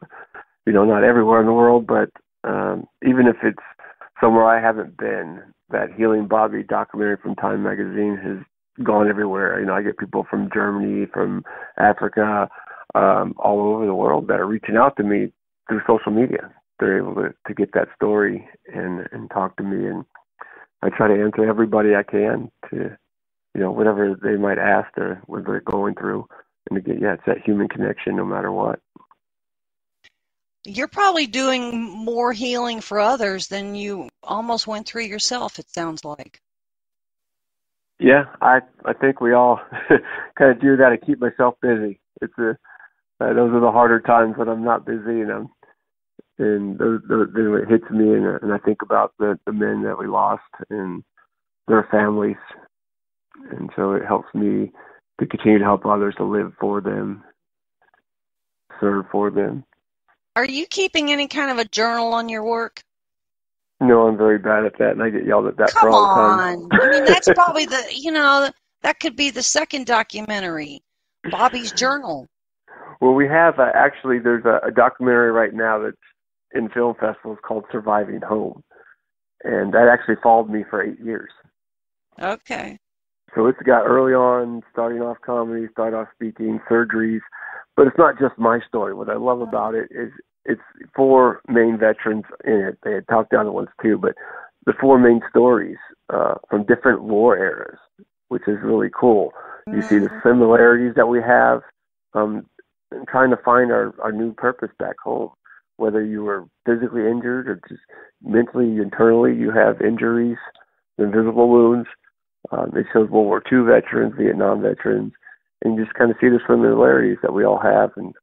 not everywhere in the world, but even if it's somewhere I haven't been, that Healing Bobby documentary from Time Magazine has gone everywhere. I get people from Germany, from Africa, all over the world that are reaching out to me through social media. They're able to get that story and talk to me, and I try to answer everybody I can to, whatever they might ask or what they're going through. And again, it's that human connection no matter what. You're probably doing more healing for others than you almost went through yourself, it sounds like. Yeah, I think we all kind of do that to keep myself busy. It's those are the harder times when I'm not busy, and those then it hits me, and I think about the men that we lost and their families, and so it helps me to continue to help others, to live for them, serve for them. Are you keeping any kind of a journal on your work? No, I'm very bad at that, and I get yelled at that Come for all the time. on. I mean, that's probably that could be the second documentary, Bobby's Journal. Well, we have actually, there's a documentary right now that's in film festivals called Surviving Home, and that actually followed me for 8 years. Okay. So it's got early on, starting off comedy, starting off speaking, surgeries, but it's not just my story. What I love about it is it's 4 main veterans in it. They had talked down the ones too, but the 4 main stories from different war eras, which is really cool. You see the similarities that we have, and trying to find our new purpose back home. Whether you were physically injured or just mentally, internally, you have injuries, invisible wounds. It shows World War II veterans, Vietnam veterans, and you just kind of see the similarities that we all have. And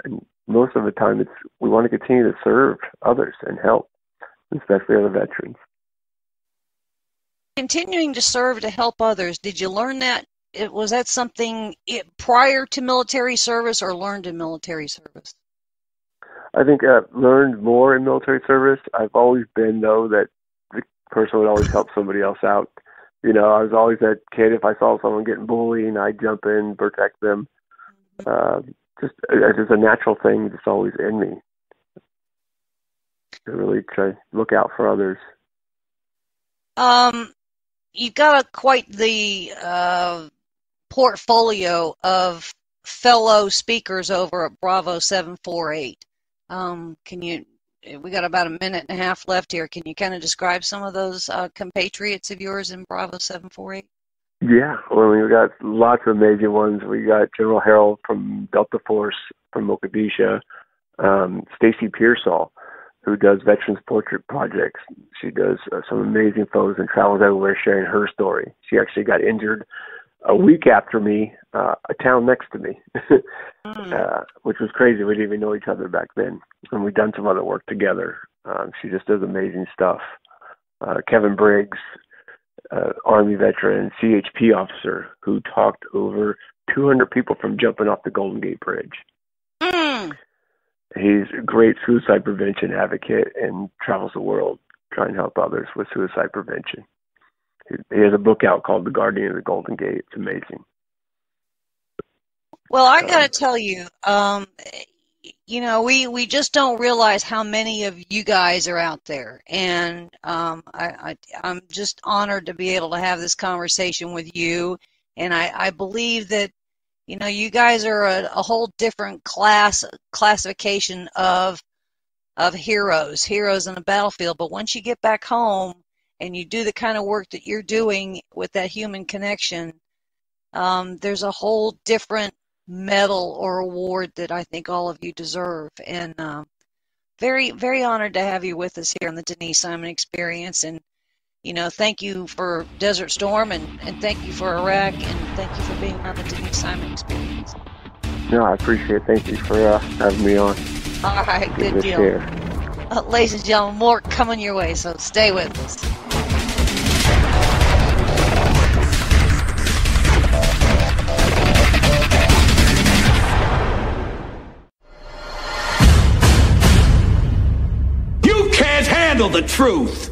most of the time, we want to continue to serve others and help, especially other veterans. Continuing to serve to help others, did you learn that? Was that something prior to military service or learned in military service? I think I've learned more in military service. I've always been, though, that the person would always help somebody else out. I was always that kid. If I saw someone getting bullied, I'd jump in, protect them. Just a natural thing that's always in me. To really try to look out for others. You've got quite the portfolio of fellow speakers over at Bravo 748. We got about a minute and a half left here. Can you kind of describe some of those compatriots of yours in Bravo 748? Yeah, well, we got lots of major ones. We got General Harold from Delta Force from Mogadishu, Stacy Pearsall, who does Veterans Portrait Projects. She does some amazing photos and travels everywhere sharing her story. She actually got injured a week after me, a town next to me, which was crazy. We didn't even know each other back then. And we've done some other work together. She just does amazing stuff. Kevin Briggs, Army veteran, CHP officer, who talked over 200 people from jumping off the Golden Gate Bridge. He's a great suicide prevention advocate and travels the world trying to help others with suicide prevention. He has a book out called The Guardian of the Golden Gate. It's amazing. Well, I got to tell you, we just don't realize how many of you guys are out there. And I'm just honored to be able to have this conversation with you. And I believe that, you guys are a whole different classification of heroes on the battlefield. But once you get back home and you do the kind of work that you're doing with that human connection, there's a whole different medal or award that I think all of you deserve. And very, very honored to have you with us here on the Denise Simon Experience. And, thank you for Desert Storm and thank you for Iraq and thank you for being on the Denise Simon Experience. No, I appreciate it. Thank you for having me on. All right, good deal. Ladies and gentlemen, more coming your way, so stay with us. You can't handle the truth.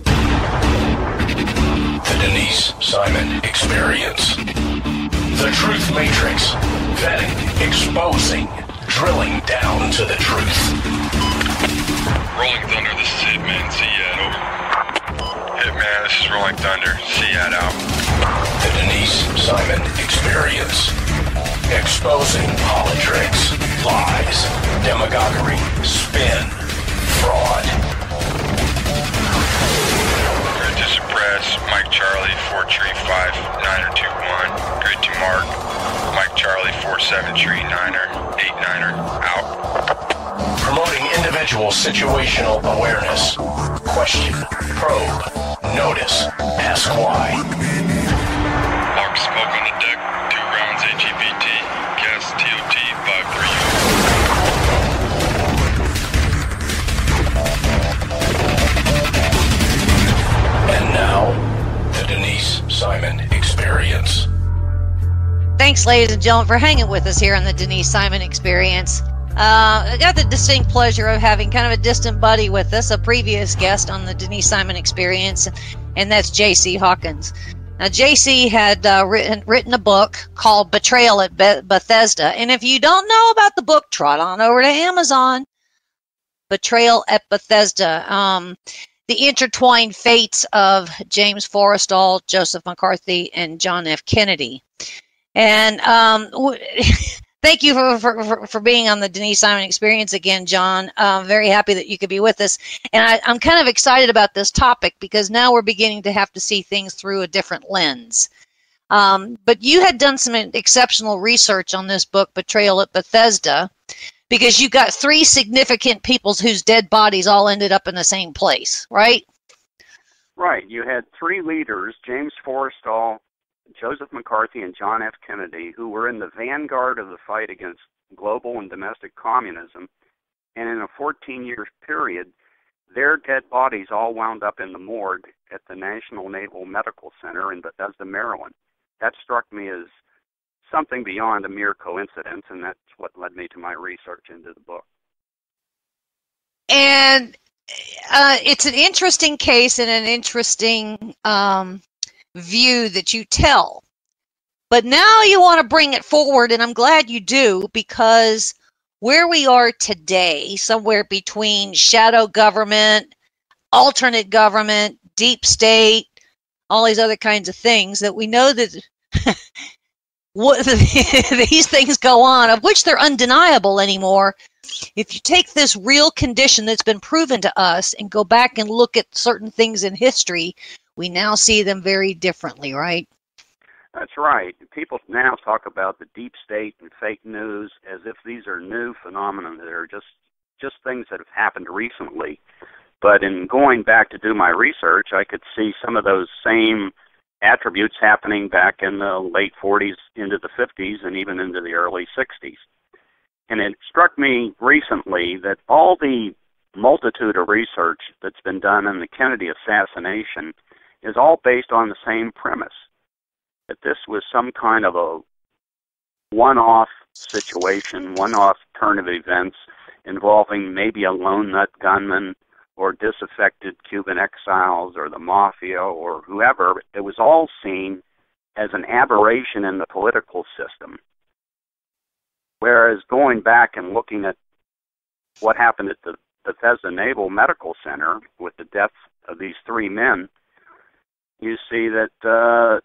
The Denise Simon Experience. The Truth Matrix. Vetting, exposing, drilling down to the truth. Rolling Thunder, this is Hitman. Seat over. Hitman, this is Rolling Thunder. Seat out. The Denise Simon Experience. Exposing politics, lies, demagoguery, spin, fraud. Grid to suppress. Mike Charlie, 4 Tree 5, 9er 2-1. Grid to mark. Mike Charlie, 4-7 Tree 9er, 8-9er, out. Promoting individual situational awareness. Question, probe, notice, ask why. Mark smoking Thanks, ladies and gentlemen, for hanging with us here on the Denise Simon Experience. I got the distinct pleasure of having kind of a distant buddy with us, a previous guest on the Denise Simon Experience, and that's J.C. Hawkins. Now, J.C. had written a book called Betrayal at Bethesda, and if you don't know about the book, trot on over to Amazon. Betrayal at Bethesda, the intertwined fates of James Forrestal, Joseph McCarthy, and John F. Kennedy. And thank you for being on the Denise Simon Experience again, John. Very happy that you could be with us. And I'm kind of excited about this topic because now we're beginning to have to see things through a different lens. But you had done some exceptional research on this book, Betrayal at Bethesda, because you got 3 significant peoples whose dead bodies all ended up in the same place, right? Right. You had 3 leaders, James Forrestal, Joseph McCarthy, and John F. Kennedy, who were in the vanguard of the fight against global and domestic communism. And in a 14-year period, their dead bodies all wound up in the morgue at the National Naval Medical Center in Bethesda, Maryland. That struck me as something beyond a mere coincidence, and that's what led me to my research into the book. And it's an interesting case and an interesting view that you tell. But now you want to bring it forward, and I'm glad you do, because where we are today, somewhere between shadow government, alternate government, deep state, all these other kinds of things, that we know that these things go on, of which they're undeniable anymore. If you take this real condition that's been proven to us and go back and look at certain things in history, we now see them very differently, right? That's right. People now talk about the deep state and fake news as if these are new phenomena that are just things that have happened recently. But in going back to do my research, I could see some of those same attributes happening back in the late 40s into the 50s and even into the early 60s. And it struck me recently that all the multitude of research that's been done in the Kennedy assassination is all based on the same premise, that this was some kind of a one-off situation, one-off turn of events involving maybe a lone nut gunman or disaffected Cuban exiles or the mafia or whoever. It was all seen as an aberration in the political system. Whereas going back and looking at what happened at the Bethesda Naval Medical Center with the deaths of these 3 men, you see that the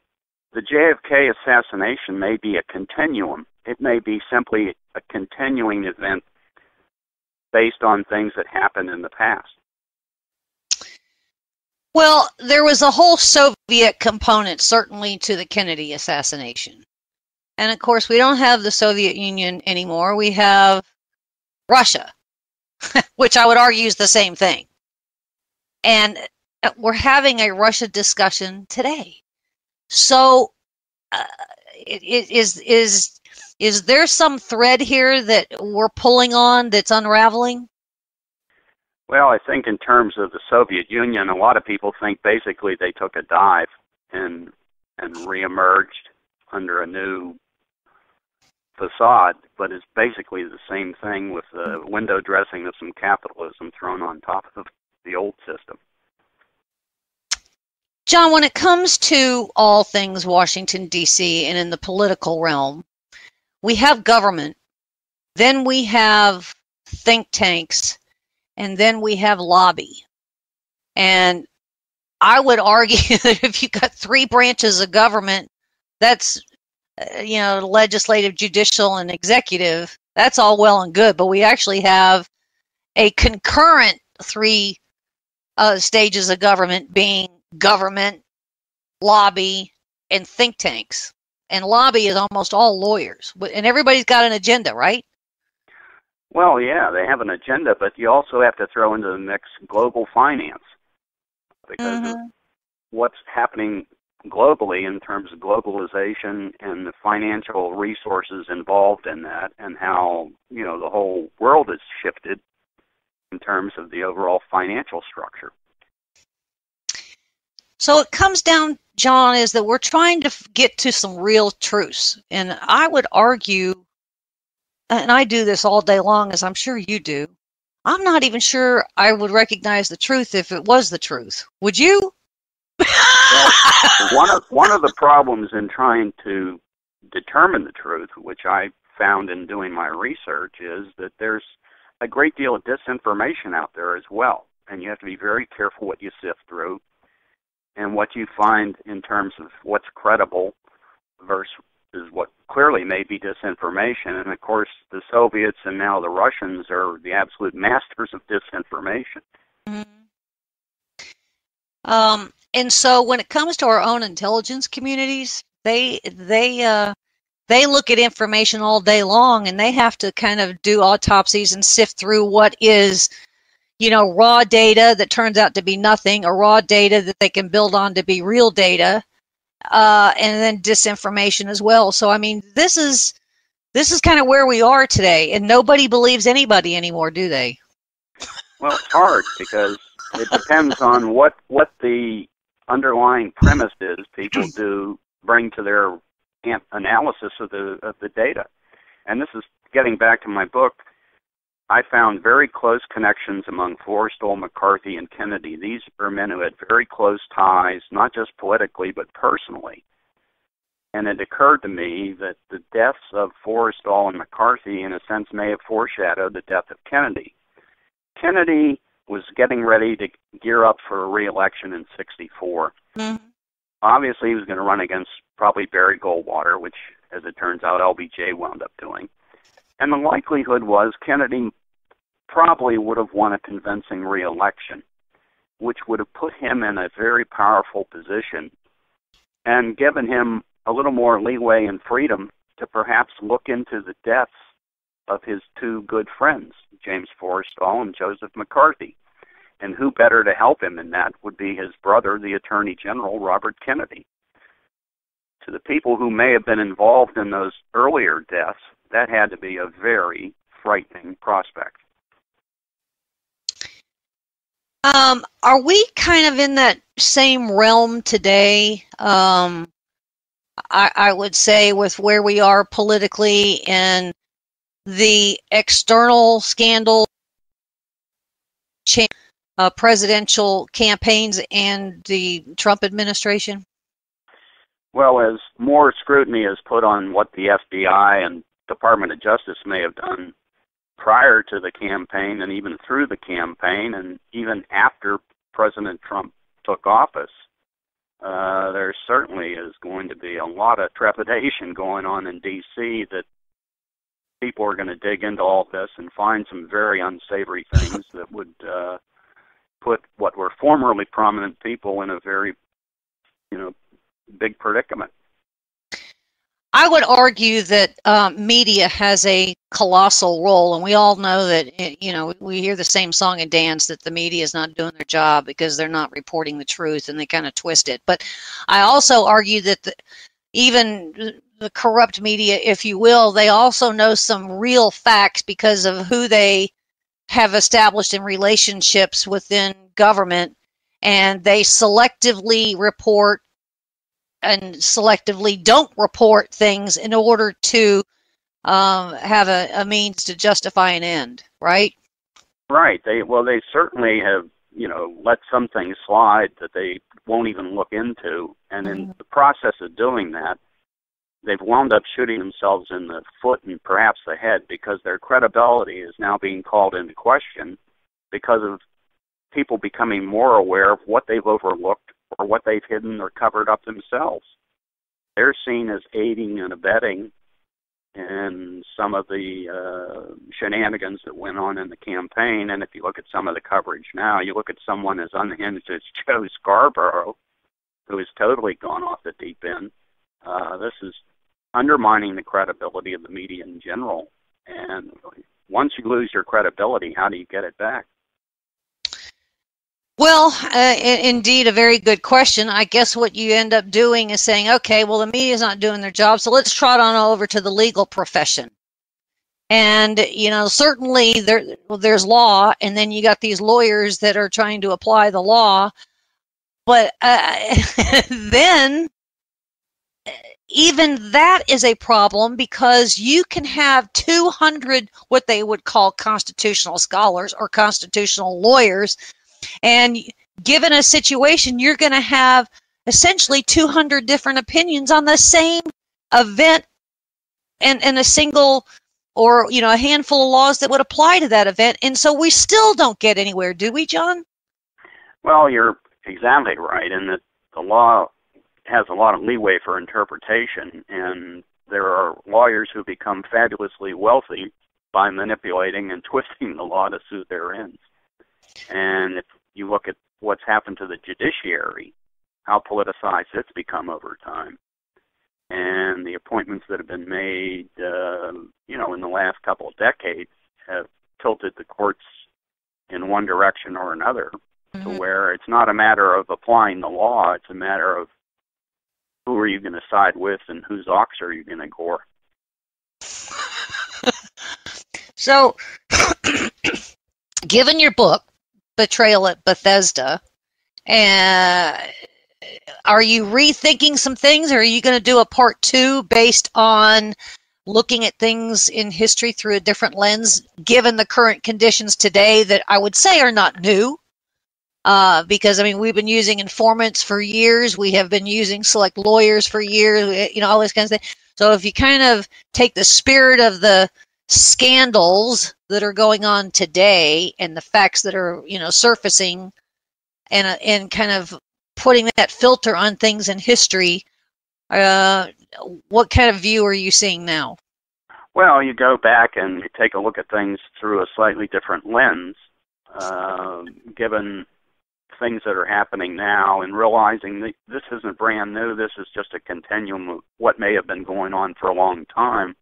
JFK assassination may be a continuum. It may be simply a continuing event based on things that happened in the past. Well, there was a whole Soviet component, certainly, to the Kennedy assassination. And, of course, we don't have the Soviet Union anymore. We have Russia, which I would argue is the same thing. And we're having a Russia discussion today. So is there some thread here that we're pulling on that's unraveling? Well, I think in terms of the Soviet Union, a lot of people think basically they took a dive and reemerged under a new facade, but it's basically the same thing with the window dressing of some capitalism thrown on top of the old system. John, when it comes to all things Washington, D.C., and in the political realm, we have government, then we have think tanks, and then we have lobby. And I would argue that if you've got 3 branches of government, that's, legislative, judicial, and executive, that's all well and good. But we actually have a concurrent 3 stages of government, being government, lobby, and think tanks. And lobby is almost all lawyers. And everybody's got an agenda, right? Well, yeah, they have an agenda, but you also have to throw into the mix global finance because of what's happening globally in terms of globalization and the financial resources involved in that, and how, the whole world has shifted in terms of the overall financial structure. So it comes down, John, is that we're trying to get to some real truths. And I would argue, and I do this all day long, as I'm sure you do, I'm not even sure I would recognize the truth if it was the truth. Would you? Well, one of the problems in trying to determine the truth, which I found in doing my research, is that there's a great deal of disinformation out there as well. And you have to be very careful what you sift through and what you find in terms of what's credible versus what clearly may be disinformation. And, of course, the Soviets and now the Russians are the absolute masters of disinformation. Mm-hmm. And so when it comes to our own intelligence communities, they look at information all day long, and they have to kind of do autopsies and sift through what is, raw data that turns out to be nothing, or raw data that they can build on to be real data, and then disinformation as well. So, I mean, this is kind of where we are today, and nobody believes anybody anymore, do they? Well, it's hard because it depends on what the underlying premise is people do bring to their analysis of the data. And this is getting back to my book. I found very close connections among Forrestal, McCarthy, and Kennedy. These are men who had very close ties, not just politically, but personally. And it occurred to me that the deaths of Forrestal and McCarthy, in a sense, may have foreshadowed the death of Kennedy. Kennedy was getting ready to gear up for a re-election in '64. Mm-hmm. Obviously, he was going to run against probably Barry Goldwater, which, as it turns out, LBJ wound up doing. And the likelihood was Kennedy probably would have won a convincing re-election, which would have put him in a very powerful position and given him a little more leeway and freedom to perhaps look into the deaths of his two good friends, James Forrestal and Joseph McCarthy. And who better to help him in that would be his brother, the Attorney General, Robert Kennedy. To the people who may have been involved in those earlier deaths, that had to be a very frightening prospect. Are we kind of in that same realm today? I would say with where we are politically and the external scandal, presidential campaigns, and the Trump administration? Well, as more scrutiny is put on what the FBI and Department of Justice may have done prior to the campaign and even through the campaign and even after President Trump took office, there certainly is going to be a lot of trepidation going on in D.C. that people are going to dig into all this and find some very unsavory things that would put what were formerly prominent people in a very, big predicament. I would argue that media has a colossal role, and we all know that, we hear the same song and dance that the media is not doing their job because they're not reporting the truth and they kind of twist it. But I also argue that even the corrupt media, if you will, they also know some real facts because of who they have established in relationships within government, and they selectively report and selectively don't report things in order to have a means to justify an end, right? Right. They certainly have, let some things slide that they won't even look into. And in the process of doing that, they've wound up shooting themselves in the foot and perhaps the head because their credibility is now being called into question because of people becoming more aware of what they've overlooked or what they've hidden or covered up themselves. They're seen as aiding and abetting in some of the shenanigans that went on in the campaign. And if you look at some of the coverage now, you look at someone as unhinged as Joe Scarborough, who has totally gone off the deep end. This is undermining the credibility of the media in general. And once you lose your credibility, how do you get it back? Well, indeed, a very good question. I guess what you end up doing is saying, okay, well, the media is not doing their job, so let's trot on over to the legal profession. And, certainly there's law, and then you got these lawyers that are trying to apply the law. But then even that is a problem, because you can have 200 what they would call constitutional scholars or constitutional lawyers, and given a situation, you're going to have essentially 200 different opinions on the same event and a single or a handful of laws that would apply to that event. And so we still don't get anywhere, do we, John? Well, you're exactly right in that the law has a lot of leeway for interpretation, and there are lawyers who become fabulously wealthy by manipulating and twisting the law to suit their ends. And if you look at what's happened to the judiciary, how politicized it's become over time, and the appointments that have been made, in the last couple of decades have tilted the courts in one direction or another, to where it's not a matter of applying the law, it's a matter of who are you going to side with and whose ox are you going to gore. So, given your book, Betrayal at Bethesda, are you rethinking some things, or are you going to do a part 2 based on looking at things in history through a different lens, given the current conditions today that I would say are not new? Because, we've been using informants for years. We have been using select lawyers for years, all this kind of thing. So if you kind of take the spirit of the scandals that are going on today and the facts that are, surfacing and kind of putting that filter on things in history, what kind of view are you seeing now? Well, you go back and you take a look at things through a slightly different lens, given things that are happening now, and realizing that this isn't brand new. This is just a continuum of what may have been going on for a long time,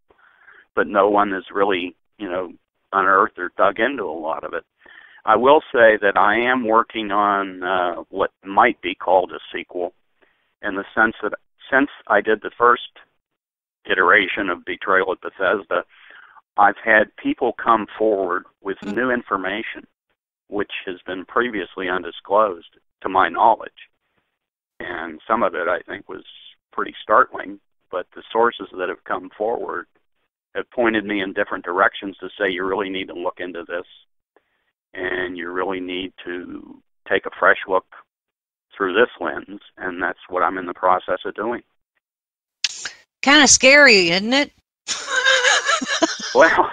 but no one has really, unearthed or dug into a lot of it. I will say that I am working on what might be called a sequel, in the sense that since I did the first iteration of Betrayal at Bethesda, I've had people come forward with new information which has been previously undisclosed to my knowledge. And some of it, I think, was pretty startling, but the sources that have come forward have pointed me in different directions to say, you really need to look into this, and you really need to take a fresh look through this lens, and that's what I'm in the process of doing. Kind of scary, isn't it? Well,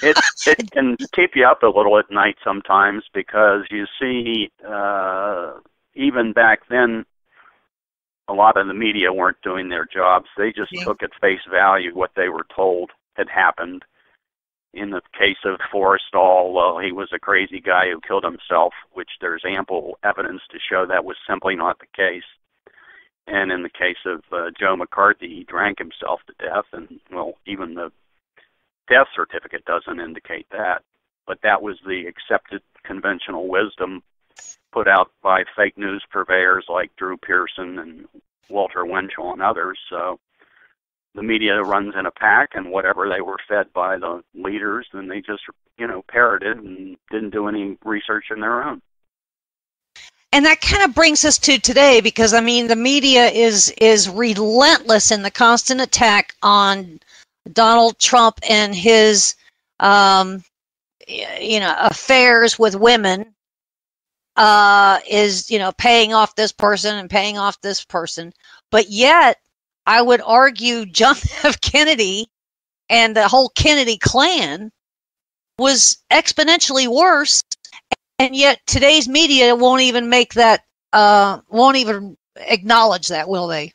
it can keep you up a little at night sometimes, because you see, even back then, a lot of the media weren't doing their jobs. They just took at face value what they were told had happened. In the case of Forrestal, well, he was a crazy guy who killed himself, which there's ample evidence to show that was simply not the case. And in the case of Joe McCarthy, he drank himself to death, and, well, even the death certificate doesn't indicate that. But that was the accepted conventional wisdom put out by fake news purveyors like Drew Pearson and Walter Winchell and others. So the media runs in a pack, and whatever they were fed by the leaders, then they just, parroted and didn't do any research in their own. And that kind of brings us to today, because, the media is relentless in the constant attack on Donald Trump and his, affairs with women, is, paying off this person and paying off this person. But yet, I would argue John F. Kennedy and the whole Kennedy clan was exponentially worse, and yet today's media won't even make that, won't even acknowledge that, will they?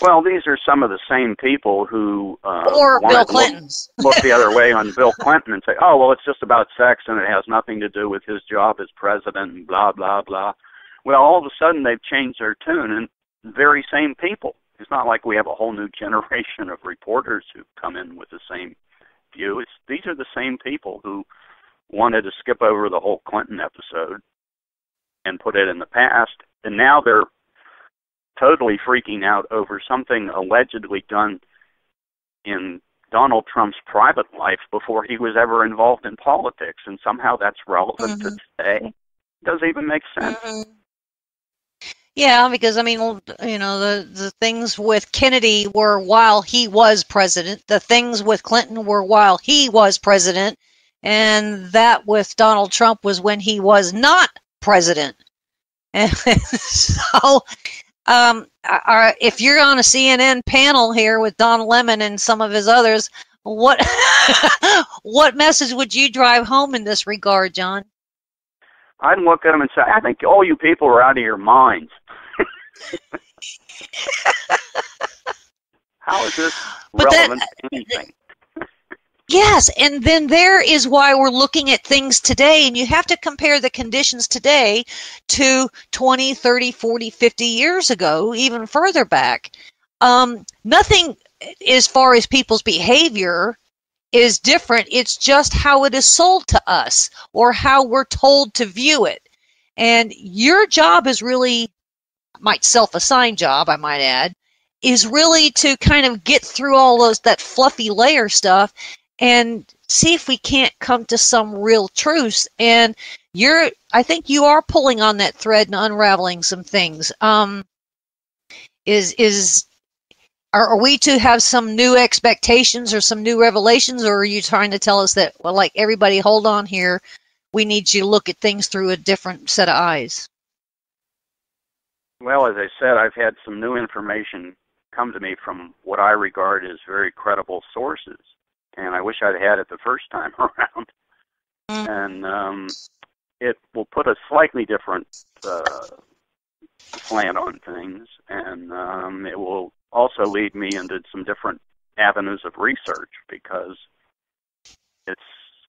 Well, these are some of the same people who or Bill Clinton's look the other way on Bill Clinton and say, oh, well, it's just about sex and it has nothing to do with his job as president and blah, blah, blah. Well, all of a sudden they've changed their tune, and the very same people. It's not like we have a whole new generation of reporters who come in with the same view. These are the same people who wanted to skip over the whole Clinton episode and put it in the past, and now they're totally freaking out over something allegedly done in Donald Trump's private life before he was ever involved in politics, and somehow that's relevant to today. It doesn't even make sense. Yeah, because I mean, the things with Kennedy were while he was president. The things with Clinton were while he was president, and that with Donald Trump was when he was not president. And so, if you're on a CNN panel here with Don Lemon and some of his others, what what message would you drive home in this regard, John? I'd look at them and say, I think all you people are out of your minds. How is this relevant to anything? Yes, and then there is why we're looking at things today, and you have to compare the conditions today to 20, 30, 40, 50 years ago, even further back. Nothing as far as people's behavior is different. It's just how it is sold to us or how we're told to view it. And your job is really, my self-assigned job, I might add, is really to kind of get through all that fluffy layer stuff and see if we can't come to some real truths. And I think you are pulling on that thread and unraveling some things. Are we to have some new expectations or some new revelations, or are you trying to tell us that, well, like, everybody, hold on here, we need you to look at things through a different set of eyes? Well, as I said, I've had some new information come to me from what I regard as very credible sources, and I wish I'd had it the first time around. And it will put a slightly different slant on things, and it will also lead me into some different avenues of research, because it's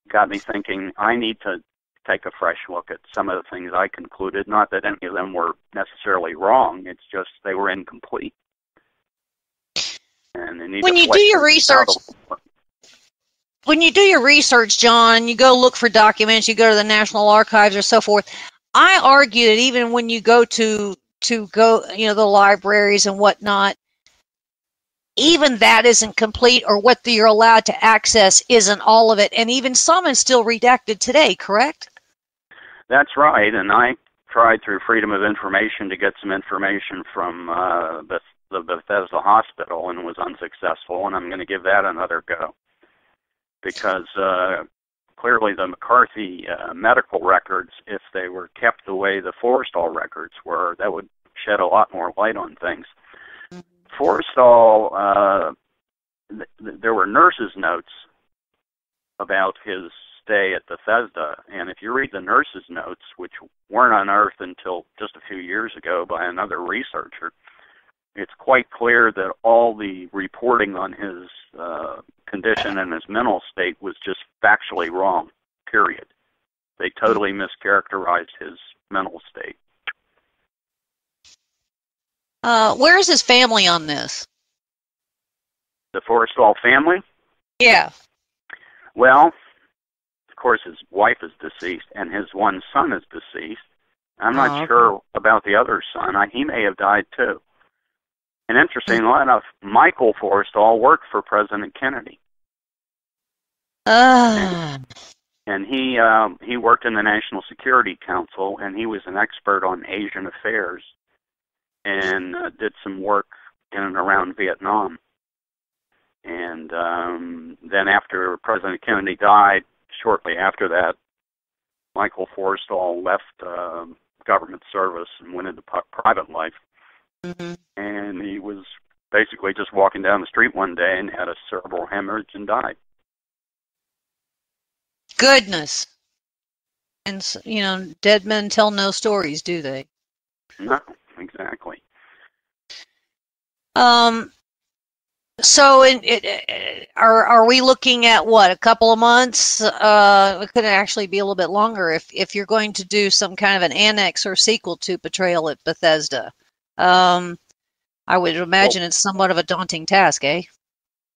got me thinking I need to take a fresh look at some of the things I concluded. Not that any of them were necessarily wrong, it's just they were incomplete. And when you do your research, John, you go look for documents, you go to the National Archives or so forth. I argue that even when you go to the libraries and whatnot, even that isn't complete, or what you're allowed to access isn't all of it, and even some is still redacted today, correct? That's right, and I tried through Freedom of Information to get some information from the Bethesda Hospital and was unsuccessful, and I'm going to give that another go, because clearly the McCarthy medical records, if they were kept the way the Forrestal records were, that would shed a lot more light on things. Forrestal, there were nurses' notes about his stay at Bethesda, and if you read the nurses' notes, which weren't unearthed until just a few years ago by another researcher, it's quite clear that all the reporting on his condition and his mental state was just factually wrong, period. They totally mischaracterized his mental state. Where is his family on this? The Forrestal family? Yeah. Well, of course, his wife is deceased, and his one son is deceased. I'm not sure about the other son. He may have died, too. And interestingly enough, Michael Forrestal worked for President Kennedy. And he worked in the National Security Council, and he was an expert on Asian affairs, and did some work in and around Vietnam. And then after President Kennedy died, shortly after that, Michael Forrestal left government service and went into private life. Mm-hmm. And he was basically just walking down the street one day and had a cerebral hemorrhage and died. Goodness. And, dead men tell no stories, do they? No, exactly. So are we looking at what, a couple of months? It could actually be a little bit longer if you're going to do some kind of an annex or sequel to Betrayal at Bethesda. I would imagine it's somewhat of a daunting task, eh?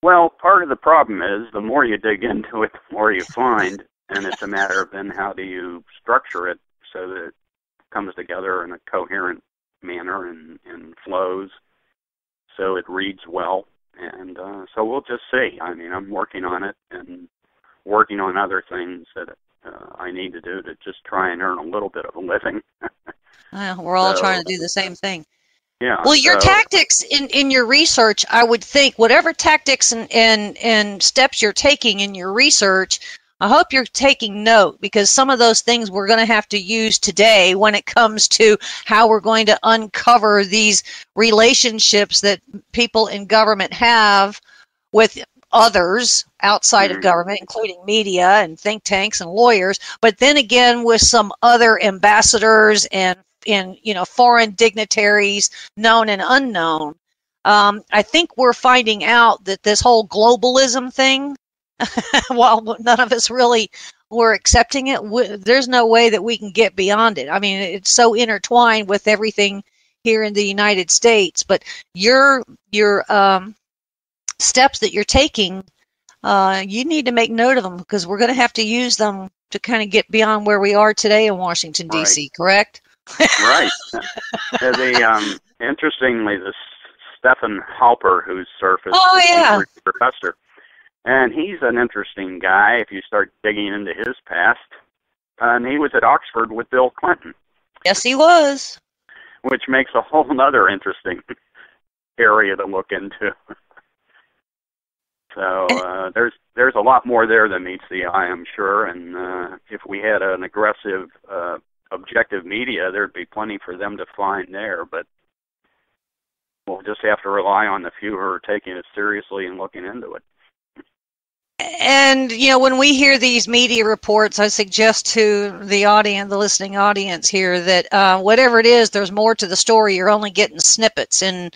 Well, part of the problem is the more you dig into it, the more you find, and it's a matter of then how do you structure it so that it comes together in a coherent manner and flows so it reads well. And so we'll just see. I mean, I'm working on it and working on other things that I need to do to just try and earn a little bit of a living. We're all trying to do the same thing. Yeah. Well, your tactics in your research, I would think, whatever tactics and steps you're taking in your research, I hope you're taking note, because some of those things we're going to have to use today when it comes to how we're going to uncover these relationships that people in government have with others outside of government, including media and think tanks and lawyers, but then again with some other ambassadors and foreign dignitaries, known and unknown. I think we're finding out that this whole globalism thing, while none of us really were accepting it, there's no way that we can get beyond it. I mean, it's so intertwined with everything here in the United States. But your steps that you're taking, you need to make note of them, because we're going to have to use them to kind of get beyond where we are today in Washington, D.C., correct? Right. Interestingly, this Stephen Halper, who's surfaced, is a professor, and he's an interesting guy if you start digging into his past. And he was at Oxford with Bill Clinton. Yes, he was. Which makes a whole other interesting area to look into. So there's a lot more there than meets the eye, I'm sure. And if we had an aggressive, objective media, there'd be plenty for them to find there. But we'll just have to rely on the few who are taking it seriously and looking into it. And, when we hear these media reports, I suggest to the audience, the listening audience here, that whatever it is, there's more to the story. You're only getting snippets. And,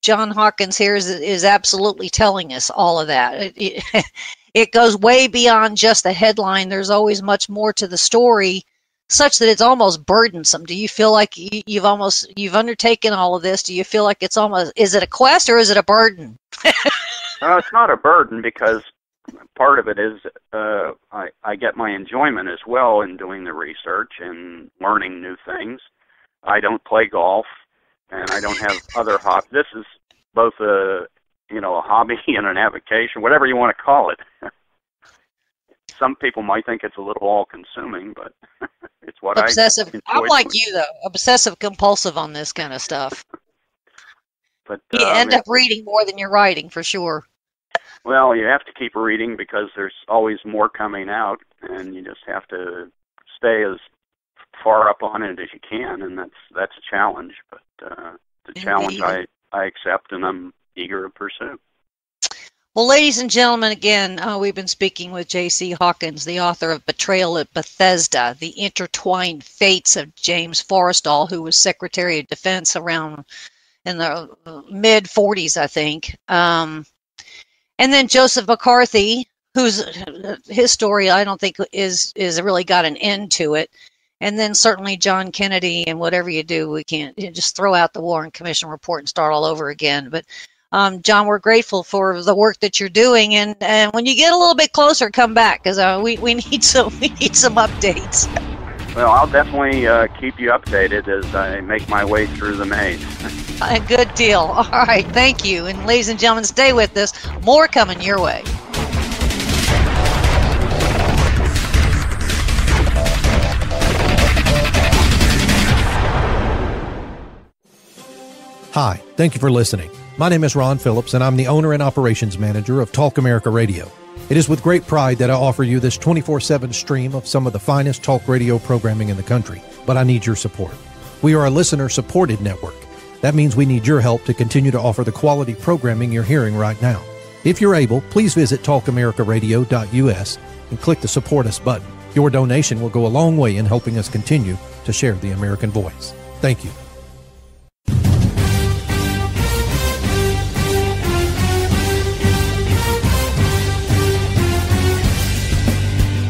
John Hawkins here is absolutely telling us all of that. It goes way beyond just the headline. There's always much more to the story, such that it's almost burdensome. Do you feel like you've undertaken all of this? Do you feel like it's almost, is it a quest or is it a burden? Well, it's not a burden, because part of it is I get my enjoyment as well in doing the research and learning new things. I don't play golf, and I don't have other hobbies. This is both a hobby and an avocation, whatever you want to call it. Some people might think it's a little all-consuming, but it's what obsessive. I enjoy. I'm like you, though, obsessive-compulsive on this kind of stuff. But you end up reading more than you're writing, for sure. Well, you have to keep reading, because there's always more coming out, and you just have to stay as far up on it as you can, and that's a challenge. But the challenge I accept, and I'm eager to pursue. Well, ladies and gentlemen, again, we've been speaking with J.C. Hawkins, the author of Betrayal at Bethesda, The Intertwined Fates of James Forrestal, who was Secretary of Defense around in the mid-40s, I think. And then Joseph McCarthy, his story I don't think is really got an end to it. And then certainly John Kennedy, and whatever you do, we can't just throw out the Warren Commission report and start all over again. But John, we're grateful for the work that you're doing, and when you get a little bit closer, come back, because we need some updates. Well, I'll definitely keep you updated as I make my way through the maze. A good deal. All right, thank you. And ladies and gentlemen, stay with us. More coming your way. Hi, thank you for listening. My name is Ron Phillips, and I'm the owner and operations manager of Talk America Radio. It is with great pride that I offer you this 24/7 stream of some of the finest talk radio programming in the country, but I need your support. We are a listener-supported network. That means we need your help to continue to offer the quality programming you're hearing right now. If you're able, please visit talkamericaradio.us and click the Support Us button. Your donation will go a long way in helping us continue to share the American voice. Thank you.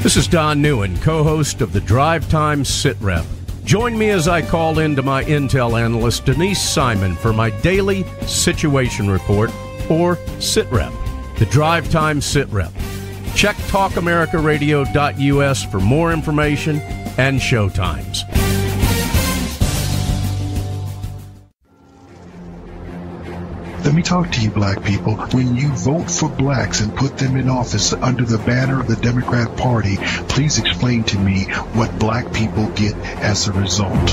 This is Don Newen, co-host of the Drive Time Sit Rep. Join me as I call in my Intel analyst, Denise Simon, for my daily situation report, or Sit Rep, the Drive Time Sit Rep. Check talkamericaradio.us for more information and show times. Let me talk to you black people. When you vote for blacks and put them in office under the banner of the Democrat Party, please explain to me what black people get as a result.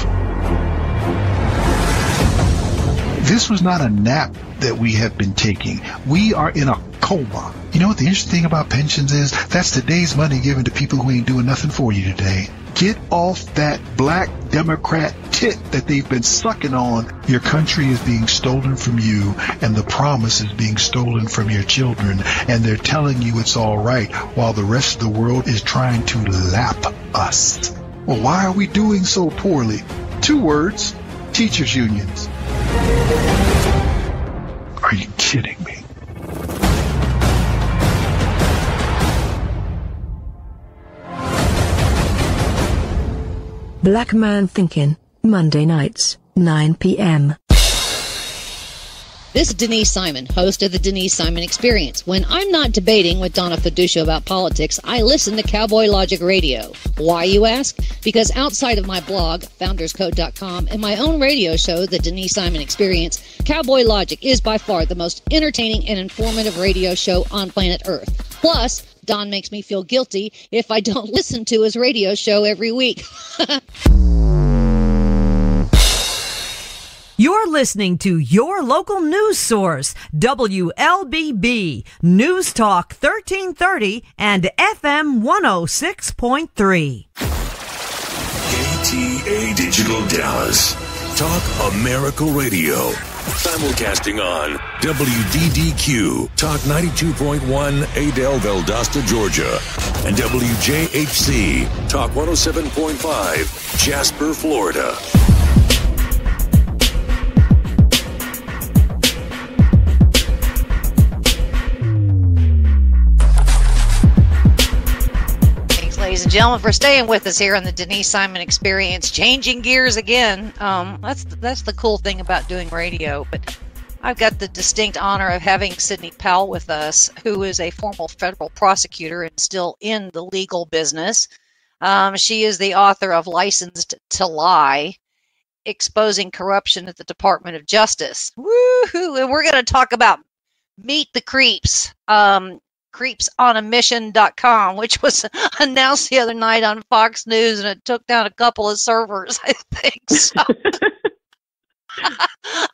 This was not a nap that we have been taking. We are in a coma. You know what the interesting thing about pensions is? That's today's money given to people who ain't doing nothing for you today. Get off that black Democrat tit that they've been sucking on. Your country is being stolen from you, and the promise is being stolen from your children, and they're telling you it's all right while the rest of the world is trying to lap us. Well, why are we doing so poorly? 2 words: teachers' unions. Are you kidding me? Black Man Thinking, Monday nights, 9 p.m. This is Denise Simon, host of the Denise Simon Experience. When I'm not debating with Donna Fiducia about politics, I listen to Cowboy Logic Radio. Why, you ask? Because outside of my blog, founderscode.com, and my own radio show, the Denise Simon Experience, Cowboy Logic is by far the most entertaining and informative radio show on planet Earth. Plus, Don makes me feel guilty if I don't listen to his radio show every week. You're listening to your local news source, WLBB, News Talk 1330 and FM 106.3. KTA Digital Dallas. Talk America Radio. Simulcasting on WDDQ, Talk 92.1, Adel, Valdosta, Georgia, and WJHC, Talk 107.5, Jasper, Florida. Ladies and gentlemen, for staying with us here on the Denise Simon Experience, changing gears again. That's the cool thing about doing radio. But I've got the distinct honor of having Sidney Powell with us, who is a former federal prosecutor and still in the legal business. She is the author of Licensed to Lie, Exposing Corruption at the Department of Justice. Woohoo! And we're going to talk about Meet the Creeps. Creepsonamission.com, which was announced the other night on Fox News, and it took down a couple of servers, I think. So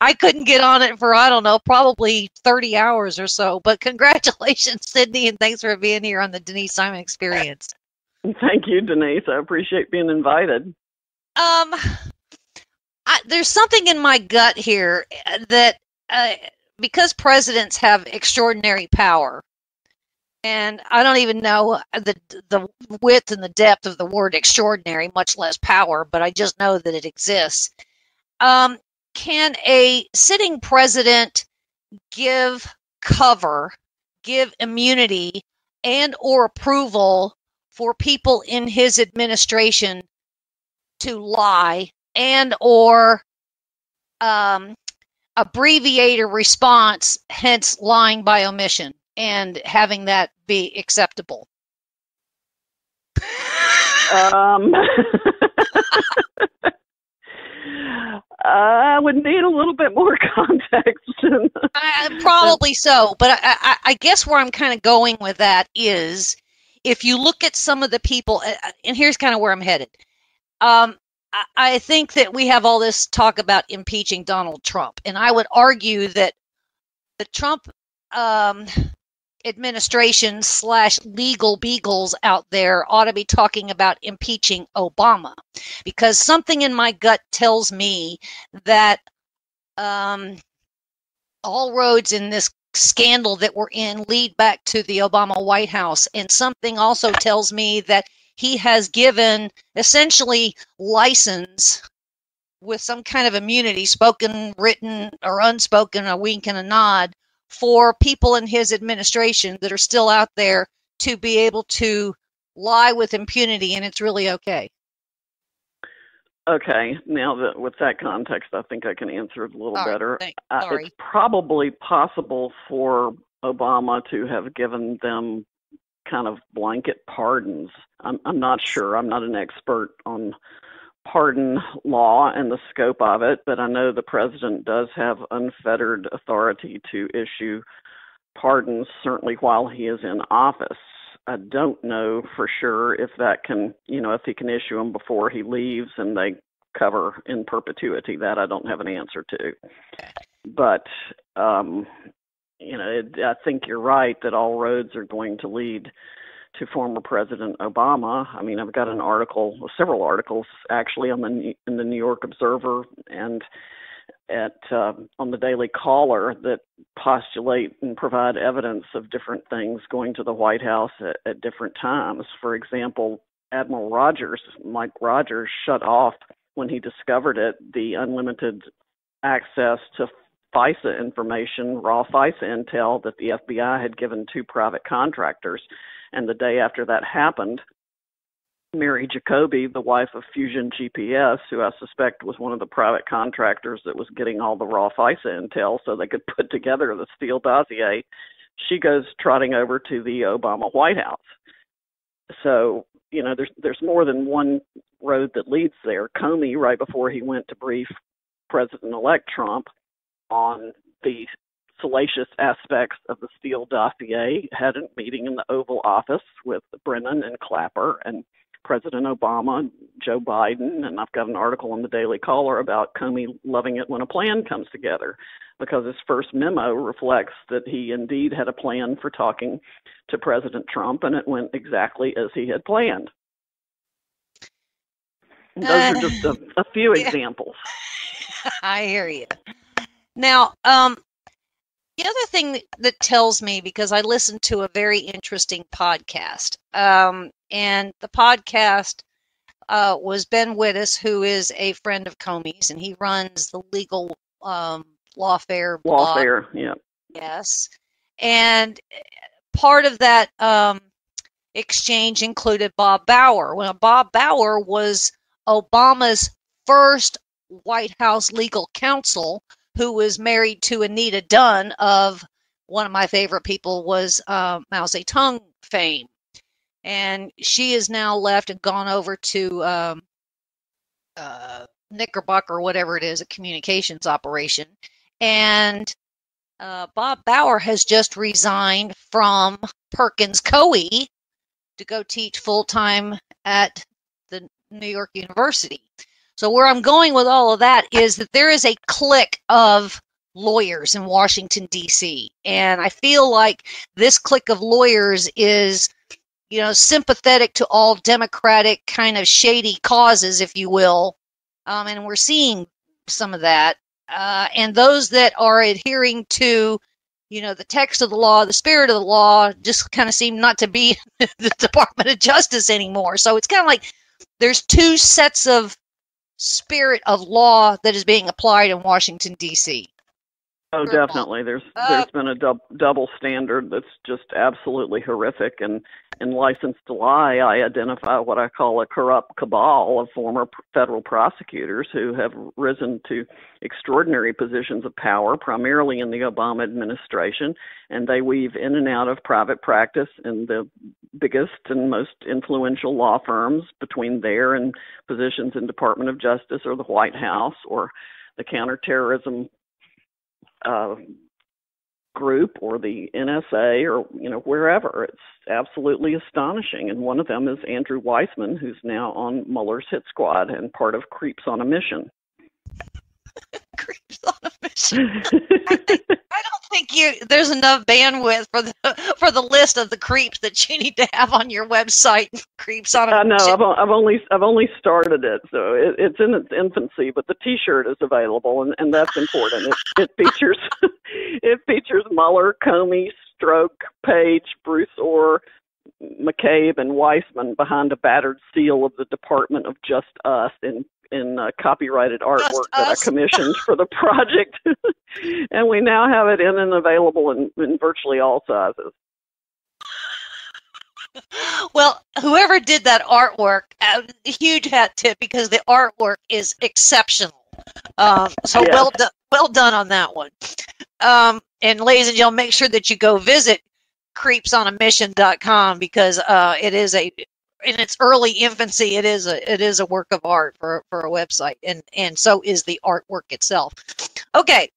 I couldn't get on it for, I don't know, probably 30 hours or so. But congratulations, Sidney, and thanks for being here on the Denise Simon Experience. Thank you, Denise. I appreciate being invited. There's something in my gut here that because presidents have extraordinary power, and I don't even know the width and the depth of the word extraordinary, much less power, but I just know that it exists. Can a sitting president give cover, give immunity, and or approval for people in his administration to lie and or abbreviate a response, hence lying by omission, and having that be acceptable? I would need a little bit more context. Probably so, but I guess where I'm kind of going with that is, if you look at some of the people, and here's kind of where I'm headed. I think that we have all this talk about impeaching Donald Trump, and I would argue that the Trump administration / legal beagles out there ought to be talking about impeaching Obama, because something in my gut tells me that all roads in this scandal that we're in lead back to the Obama White House, and something also tells me that he has given essentially license with some kind of immunity, spoken, written, or unspoken, a wink and a nod, for people in his administration that are still out there to be able to lie with impunity, and it's really okay. Okay, now that with that context, I think I can answer it a little better. Sorry. It's probably possible for Obama to have given them kind of blanket pardons. I'm not sure. I'm not an expert on pardon law and the scope of it, but I know the president does have unfettered authority to issue pardons, certainly while he is in office. I don't know for sure if that can, if he can issue them before he leaves and they cover in perpetuity. That I don't have an answer to. But, I think you're right that all roads are going to lead to former President Obama. I mean, I've got several articles actually in the New York Observer and on the Daily Caller that postulate and provide evidence of different things going to the White House at different times. For example, Admiral Mike Rogers, shut off when he discovered it the unlimited access to FISA information, raw FISA intel that the FBI had given to private contractors. And the day after that happened, Mary Jacoby, the wife of Fusion GPS, who I suspect was one of the private contractors that was getting all the raw FISA intel so they could put together the Steele dossier, she goes trotting over to the Obama White House. So, there's more than one road that leads there. Comey, right before he went to brief President-elect Trump on the salacious aspects of the Steele dossier, had a meeting in the Oval Office with Brennan and Clapper and President Obama, Joe Biden, and I've got an article in the Daily Caller about Comey loving it when a plan comes together, because his first memo reflects that he indeed had a plan for talking to President Trump, and it went exactly as he had planned. And those are just a few examples. I hear you. Now, the other thing that tells me, because I listened to a very interesting podcast, and the podcast was Ben Wittes, who is a friend of Comey's, and he runs the legal lawfare blog. Lawfare, yeah. Yes. And part of that exchange included Bob Bauer. Well, Bob Bauer was Obama's first White House legal counsel, who was married to Anita Dunn of one of my favorite people was Mao Zedong fame. And she is now left and gone over to Knickerbocker, whatever it is, a communications operation. And Bob Bauer has just resigned from Perkins Coie to go teach full-time at the New York University. So where I'm going with all of that is that there is a clique of lawyers in Washington, D.C. And I feel like this clique of lawyers is, sympathetic to all Democratic kind of shady causes, if you will. And we're seeing some of that. And those that are adhering to, the text of the law, the spirit of the law, just kind of seem not to be the Department of Justice anymore. So it's kind of like there's two sets of spirit of law that is being applied in Washington, D.C. Oh, definitely. There's been a double standard that's just absolutely horrific. And in License to Lie, I identify what I call a corrupt cabal of former federal prosecutors who have risen to extraordinary positions of power, primarily in the Obama administration, and they weave in and out of private practice in the biggest and most influential law firms between there and positions in Department of Justice or the White House or the counterterrorism group or the NSA or wherever. It's absolutely astonishing. And one of them is Andrew Weissman, who's now on Mueller's hit squad and part of Creeps on a Mission. Creeps on a Mission. I don't think there's enough bandwidth for the list of the creeps that you need to have on your website. Creeps on a Mission. No, I've only started it, so it's in its infancy. But the T-shirt is available, and that's important. It features Mueller, Comey, Stroke, Page, Bruce Orr, McCabe, and Weissman behind a battered seal of the Department of Just Us in copyrighted artwork that I commissioned for the project. And we now have it in and available in virtually all sizes. Well, whoever did that artwork, huge hat tip, because the artwork is exceptional. Well done on that one. And ladies and gentlemen, make sure that you go visit creepsonamission.com because it is a in its early infancy, it is a work of art for a website, and so is the artwork itself. Okay,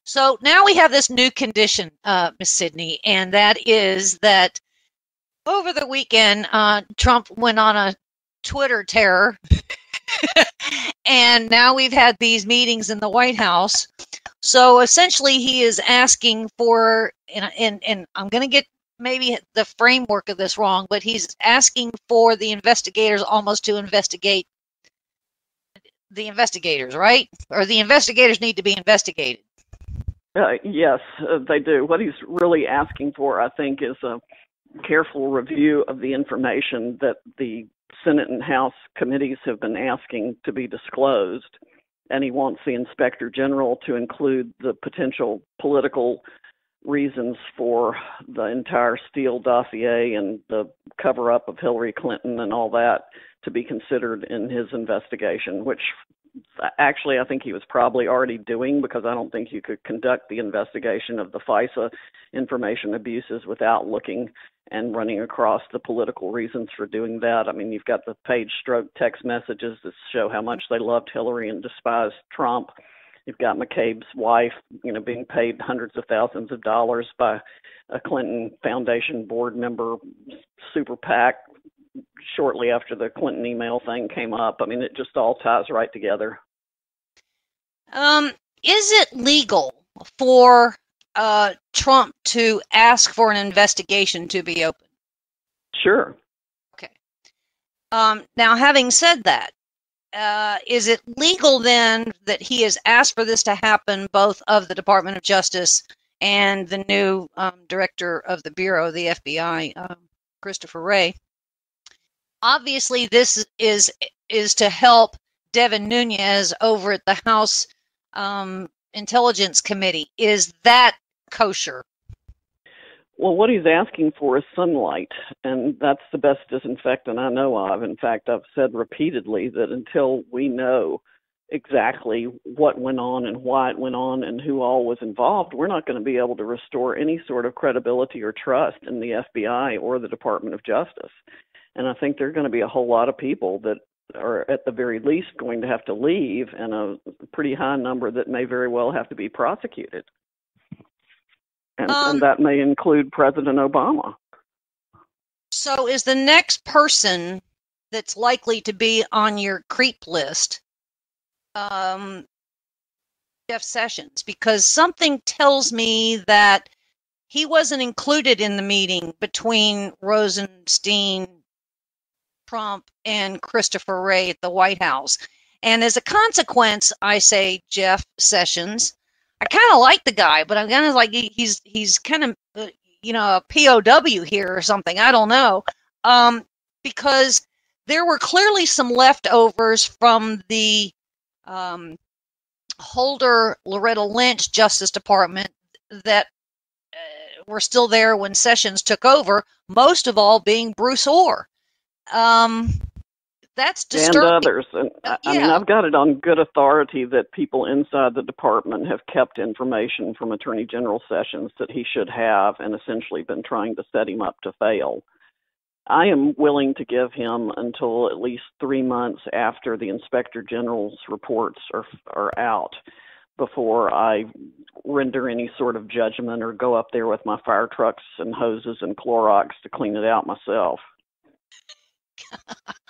so now we have this new condition, Miss Sidney, and that is that over the weekend, Trump went on a Twitter tear, and now we've had these meetings in the White House. So essentially, he is asking for, and I'm going to get maybe the framework of this wrong, but he's asking for the investigators almost to investigate the investigators, right? Or the investigators need to be investigated. Yes, they do. What he's really asking for, I think, is a careful review of the information that the Senate and House committees have been asking to be disclosed. And he wants the Inspector General to include the potential political reasons for the entire Steele dossier and the cover-up of Hillary Clinton and all that to be considered in his investigation, which actually I think he was probably already doing, because I don't think you could conduct the investigation of the FISA information abuses without looking and running across the political reasons for doing that. I mean, you've got the page-stroke text messages that show how much they loved Hillary and despised Trump. You've got McCabe's wife, being paid hundreds of thousands of dollars by a Clinton Foundation board member, super PAC, shortly after the Clinton email thing came up. I mean, it just all ties right together. Is it legal for Trump to ask for an investigation to be opened? Sure. Okay. Now, having said that, is it legal then that he has asked for this to happen, both of the Department of Justice and the new director of the Bureau, the FBI, Christopher Wray? Obviously, this is to help Devin Nunes over at the House Intelligence Committee. Is that kosher? Well, what he's asking for is sunlight, and that's the best disinfectant I know of. In fact, I've said repeatedly that until we know exactly what went on and why it went on and who all was involved, we're not going to be able to restore any sort of credibility or trust in the FBI or the Department of Justice. And I think there are going to be a whole lot of people that are at the very least going to have to leave, and a pretty high number that may very well have to be prosecuted. And that may include President Obama. So is the next person that's likely to be on your creep list Jeff Sessions? Because something tells me that he wasn't included in the meeting between Rosenstein, Trump, and Christopher Wray at the White House. And as a consequence, I say Jeff Sessions. I kind of like the guy, but I'm kind of like he's kind of a POW here or something. I don't know, because there were clearly some leftovers from the Holder Loretta Lynch Justice Department that were still there when Sessions took over. Most of all, being Bruce Orr. That's disturbing. And others. And I mean, I've got it on good authority that people inside the department have kept information from Attorney General Sessions that he should have, and essentially been trying to set him up to fail. I am willing to give him until at least 3 months after the Inspector General's reports are out before I render any sort of judgment or go up there with my fire trucks and hoses and Clorox to clean it out myself.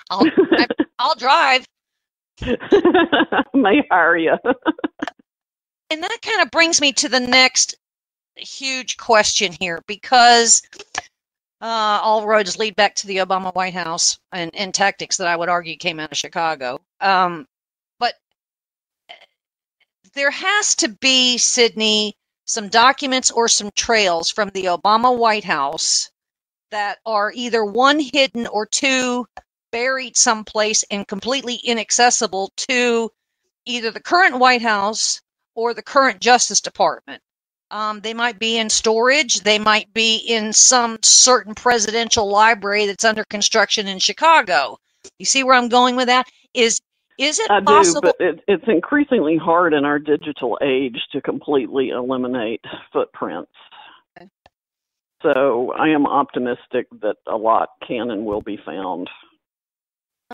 I'll drive. May hire you. And that kind of brings me to the next huge question here, because all roads lead back to the Obama White House and tactics that I would argue came out of Chicago. But there has to be, Sidney, some documents or some trails from the Obama White House that are either one, hidden, or two, buried someplace and completely inaccessible to either the current White House or the current Justice Department. They might be in storage. They might be in some certain presidential library that's under construction in Chicago. You see where I'm going with that? Is it possible? I do, but it's increasingly hard in our digital age to completely eliminate footprints. So I am optimistic that a lot can and will be found.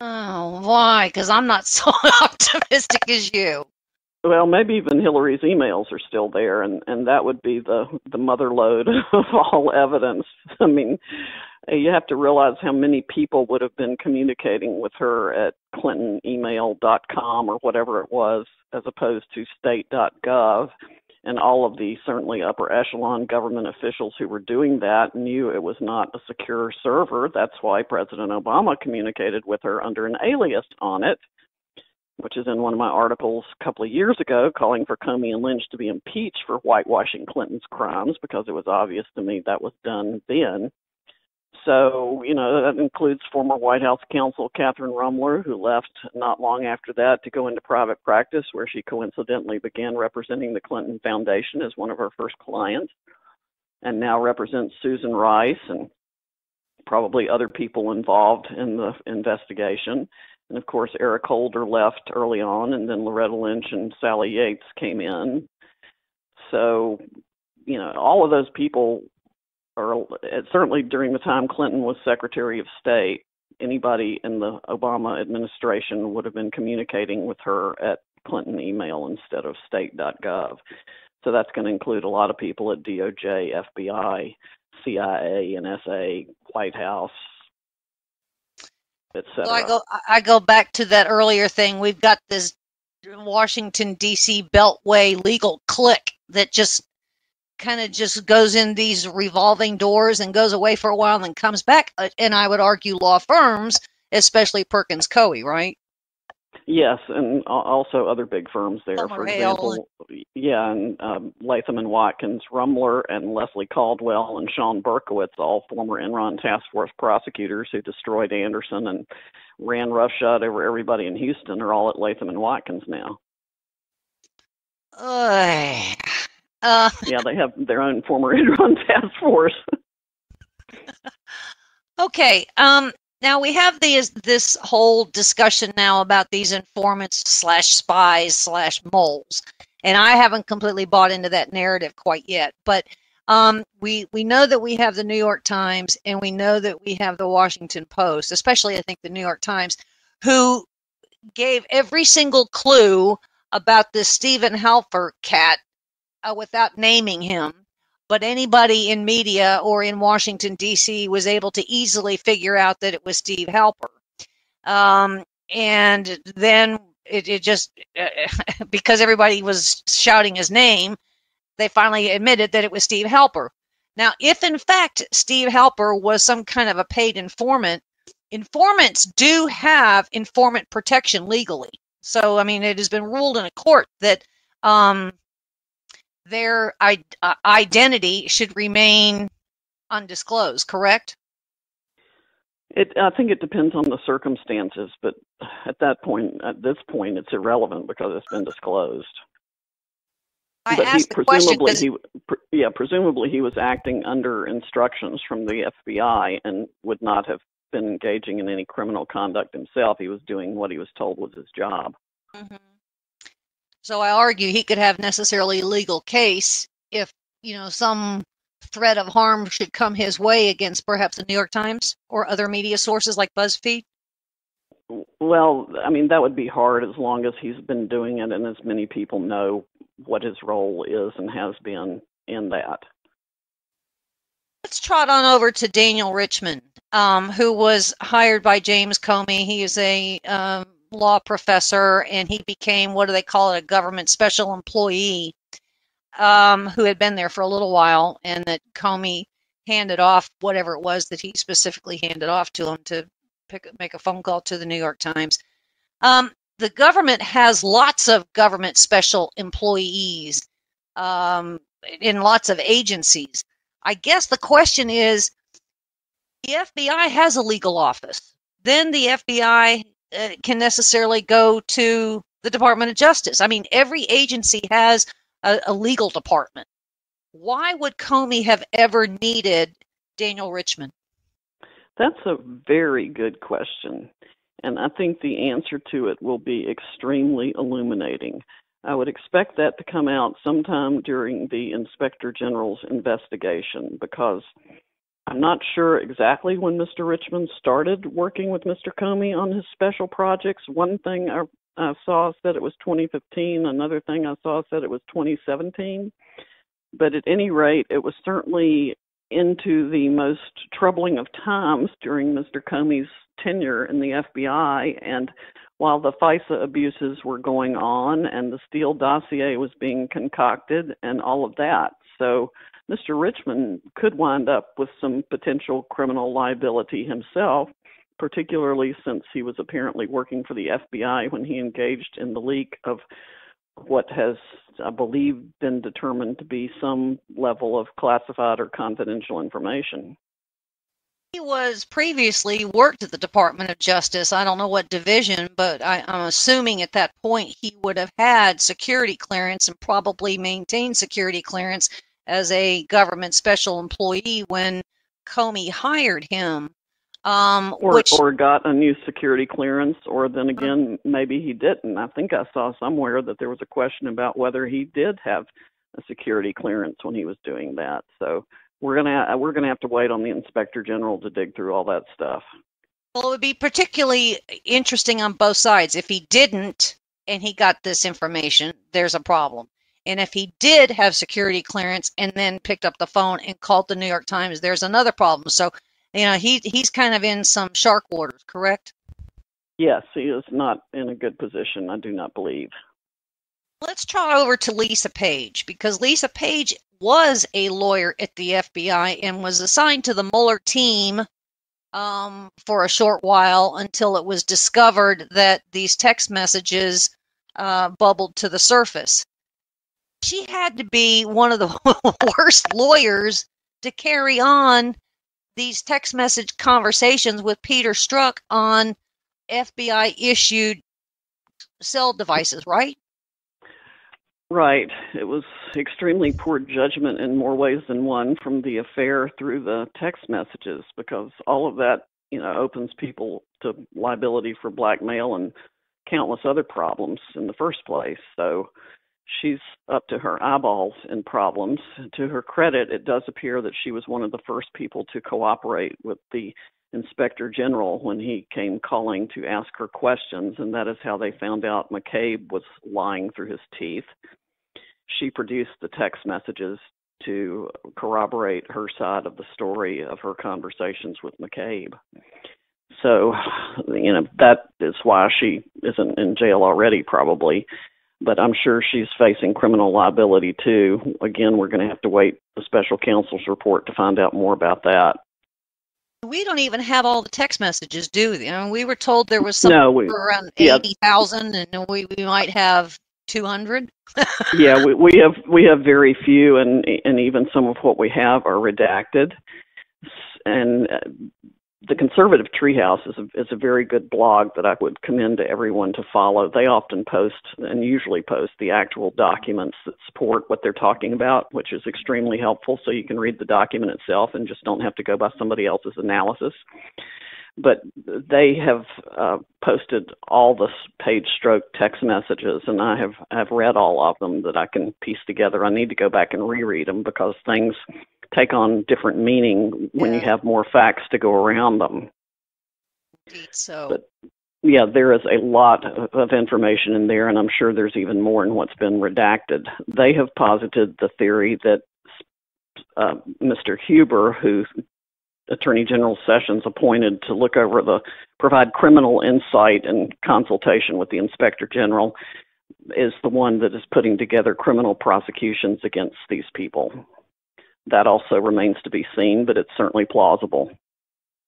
Oh, why? Because I'm not so optimistic as you. Well, maybe even Hillary's emails are still there, and that would be the mother lode of all evidence. I mean, you have to realize how many people would have been communicating with her at clintonemail.com or whatever it was, as opposed to state.gov. And all of the certainly upper echelon government officials who were doing that knew it was not a secure server. That's why President Obama communicated with her under an alias on it, which is in one of my articles a couple of years ago, calling for Comey and Lynch to be impeached for whitewashing Clinton's crimes, because it was obvious to me that was done then. So, that includes former White House counsel Catherine Rumler, who left not long after that to go into private practice, where she coincidentally began representing the Clinton Foundation as one of her first clients, and now represents Susan Rice and probably other people involved in the investigation. And of course, Eric Holder left early on, and then Loretta Lynch and Sally Yates came in. So, all of those people are, certainly during the time Clinton was Secretary of State, anybody in the Obama administration would have been communicating with her at Clinton email instead of state.gov. So that's going to include a lot of people at DOJ, FBI, CIA, NSA, White House, etc. So I go back to that earlier thing. We've got this Washington, D.C. Beltway legal clique that just kind of just goes in these revolving doors and goes away for a while and then comes back. And I would argue law firms, especially Perkins Coie, right? Yes, and also other big firms there. For example, and Latham and Watkins, Rumler and Leslie Caldwell and Sean Berkowitz, all former Enron task force prosecutors who destroyed Anderson and ran roughshod over everybody in Houston, are all at Latham and Watkins now. Yeah, they have their own former Enron task force. Okay. Now we have this whole discussion now about these informants / spies / moles, and I haven't completely bought into that narrative quite yet. But we know that we have the New York Times, and we know that we have the Washington Post, especially I think the New York Times, who gave every single clue about this Stephen Halper cat without naming him. But anybody in media or in Washington, D.C. was able to easily figure out that it was Steve Halper. And then it just, because everybody was shouting his name, they finally admitted that it was Steve Halper. Now, if in fact Steve Halper was some kind of a paid informant, informants do have informant protection legally. So, I mean, it has been ruled in a court that their identity should remain undisclosed, correct? I think it depends on the circumstances, but at this point, it's irrelevant because it's been disclosed. Presumably he was acting under instructions from the FBI and would not have been engaging in any criminal conduct himself. He was doing what he was told was his job. Mm-hmm. So I argue he could have necessarily a legal case if, some threat of harm should come his way against perhaps the New York Times or other media sources like BuzzFeed. Well, I mean, that would be hard as long as he's been doing it and as many people know what his role is and has been in that. Let's trot on over to Daniel Richman, who was hired by James Comey. He is a law professor, and he became, what do they call it, a government special employee, who had been there for a little while, and that Comey handed off whatever it was that he specifically handed off to him to make a phone call to the New York Times. The government has lots of government special employees in lots of agencies. I guess the question is, the FBI has a legal office. Then the FBI can necessarily go to the Department of Justice. I mean, every agency has a legal department. Why would Comey have ever needed Daniel Richman? That's a very good question, and I think the answer to it will be extremely illuminating. I would expect that to come out sometime during the Inspector General's investigation, because I'm not sure exactly when Mr. Richmond started working with Mr. Comey on his special projects. One thing I saw said it was 2015. Another thing I saw said it was 2017. But at any rate, it was certainly into the most troubling of times during Mr. Comey's tenure in the FBI. And while the FISA abuses were going on and the Steele dossier was being concocted and all of that. So Mr. Richmond could wind up with some potential criminal liability himself, particularly since he was apparently working for the FBI when he engaged in the leak of what has, I believe, been determined to be some level of classified or confidential information. He was previously worked at the Department of Justice. I don't know what division, but I'm assuming at that point he would have had security clearance and probably maintained security clearance as a government special employee when Comey hired him. Or got a new security clearance, or then again, maybe he didn't. I think I saw somewhere that there was a question about whether he did have a security clearance when he was doing that. So we're gonna have to wait on the Inspector General to dig through all that stuff. Well, it would be particularly interesting on both sides. If he didn't and he got this information, there's a problem. And if he did have security clearance and then picked up the phone and called the New York Times, there's another problem. So, you know, he's kind of in some shark waters, correct? Yes, he is not in a good position, I do not believe. Let's trot over to Lisa Page, because Lisa Page was a lawyer at the FBI and was assigned to the Mueller team for a short while until it was discovered that these text messages bubbled to the surface. She had to be one of the worst lawyers to carry on these text message conversations with Peter Strzok on FBI-issued cell devices, right? Right. It was extremely poor judgment in more ways than one, from the affair through the text messages, because all of that, you know, opens people to liability for blackmail and countless other problems in the first place. So she's up to her eyeballs in problems. To her credit, it does appear that she was one of the first people to cooperate with the Inspector General when he came calling to ask her questions, and that is how they found out McCabe was lying through his teeth. She produced the text messages to corroborate her side of the story of her conversations with McCabe. So, you know, that is why she isn't in jail already, probably. But I'm sure she's facing criminal liability, too. Again, we're going to have to wait the special counsel's report to find out more about that. We don't even have all the text messages, do we? You know, we were told there was something around 80,000, and we might have 200. Yeah, we have very few, and even some of what we have are redacted. And the Conservative Treehouse is a very good blog that I would commend to everyone to follow. They often post, and usually post, the actual documents that support what they're talking about, which is extremely helpful, so you can read the document itself and just don't have to go by somebody else's analysis. But they have posted all the page stroke text messages, and I have read all of them that I can piece together. I need to go back and reread them because things take on different meaning when you have more facts to go around them. Indeed so. But yeah, there is a lot of information in there, and I'm sure there's even more in what's been redacted. They have posited the theory that Mr. Huber, who Attorney General Sessions appointed to look over provide criminal insight and consultation with the Inspector General, is the one that is putting together criminal prosecutions against these people. That also remains to be seen, but it's certainly plausible.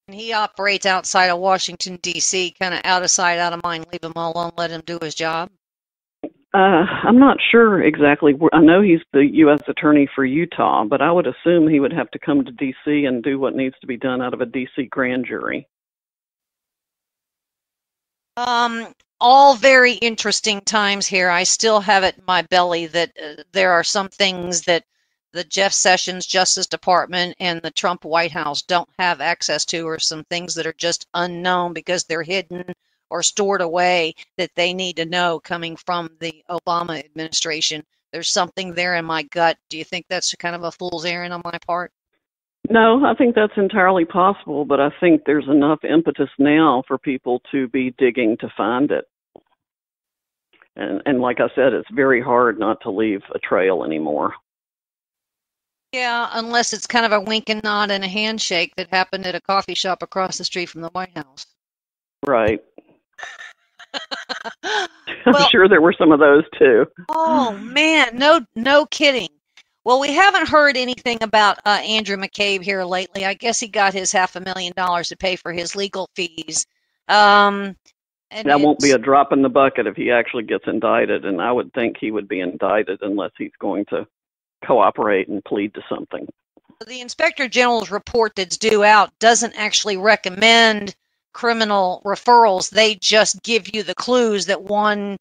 He operates outside of Washington, D.C., kind of out of sight, out of mind. Leave him alone, let him do his job. I'm not sure exactly. I know he's the U.S. Attorney for Utah, but I would assume he would have to come to D.C. and do what needs to be done out of a D.C. grand jury. All very interesting times here. I still have it in my belly that there are some things that the Jeff Sessions Justice Department and the Trump White House don't have access to, or some things that are just unknown because they're hidden or stored away that they need to know coming from the Obama administration. There's something there in my gut. Do you think that's kind of a fool's errand on my part? No, I think that's entirely possible, but I think there's enough impetus now for people to be digging to find it. And like I said, it's very hard not to leave a trail anymore. Yeah, unless it's kind of a wink and nod and a handshake that happened at a coffee shop across the street from the White House. Right. I'm sure there were some of those too. Oh man, no kidding. Well, we haven't heard anything about Andrew McCabe here lately. I guess he got his $500,000 to pay for his legal fees. And that won't be a drop in the bucket if he actually gets indicted, and I would think he would be indicted unless he's going to cooperate and plead to something. The Inspector General's report that's due out doesn't actually recommend criminal referrals. They just give you the clues that one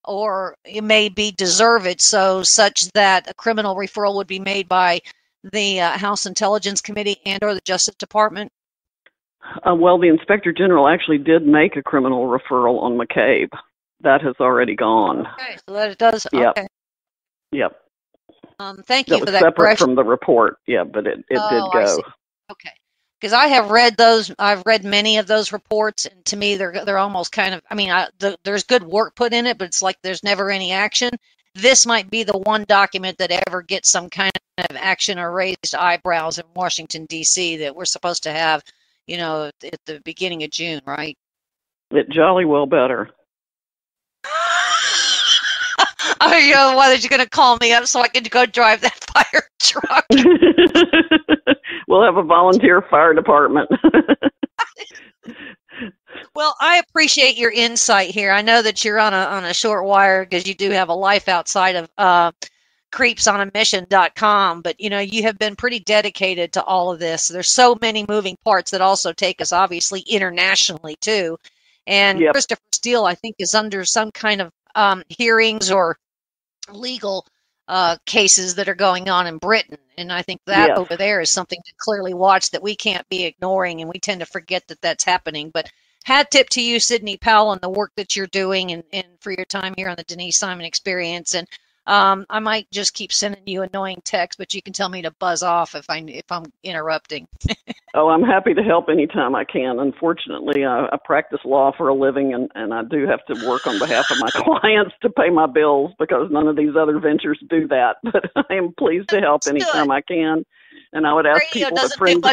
or it may be deserved, so such that a criminal referral would be made by the House Intelligence Committee and or the Justice Department. Well, the Inspector General actually did make a criminal referral on McCabe. That has already gone. Okay, so that it does. Yep. Okay. Yep. Thank you for that. Separate correction. from the report. Yeah, but it did go. I see. Okay. Because I have read those, I've read many of those reports, and to me, they're almost kind of. I mean, there's good work put in it, but it's like there's never any action. This might be the one document that ever gets some kind of action or raised eyebrows in Washington D.C. that we're supposed to have, you know, at the beginning of June, right? It jolly well better. I don't know whether you're going to call me up so I can go drive that fire truck. We'll have a volunteer fire department. Well, I appreciate your insight here. I know that you're on a short wire because you do have a life outside of creepsonamission.com, but you know, you have been pretty dedicated to all of this. There's so many moving parts that also take us obviously internationally too. And yep. Christopher Steele, I think, is under some kind of hearings or legal cases that are going on in Britain. And I think that over there is something to clearly watch that we can't be ignoring, and we tend to forget that that's happening. But hat tip to you, Sidney Powell, and the work that you're doing and for your time here on the Denise Simon Experience. And I might just keep sending you annoying texts, but you can tell me to buzz off if I'm interrupting. Oh, I'm happy to help anytime I can. Unfortunately, I practice law for a living, and I do have to work on behalf of my clients to pay my bills because none of these other ventures do that. But I am pleased to help anytime I can. And I would ask people to friend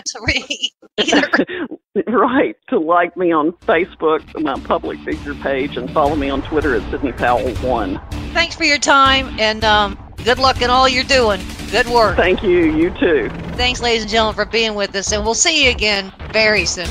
right, to like me on Facebook, my public figure page, and follow me on Twitter at Sidney Powell 1. Thanks for your time, and good luck in all you're doing. Good work. Thank you. You too. Thanks, ladies and gentlemen, for being with us, and we'll see you again very soon.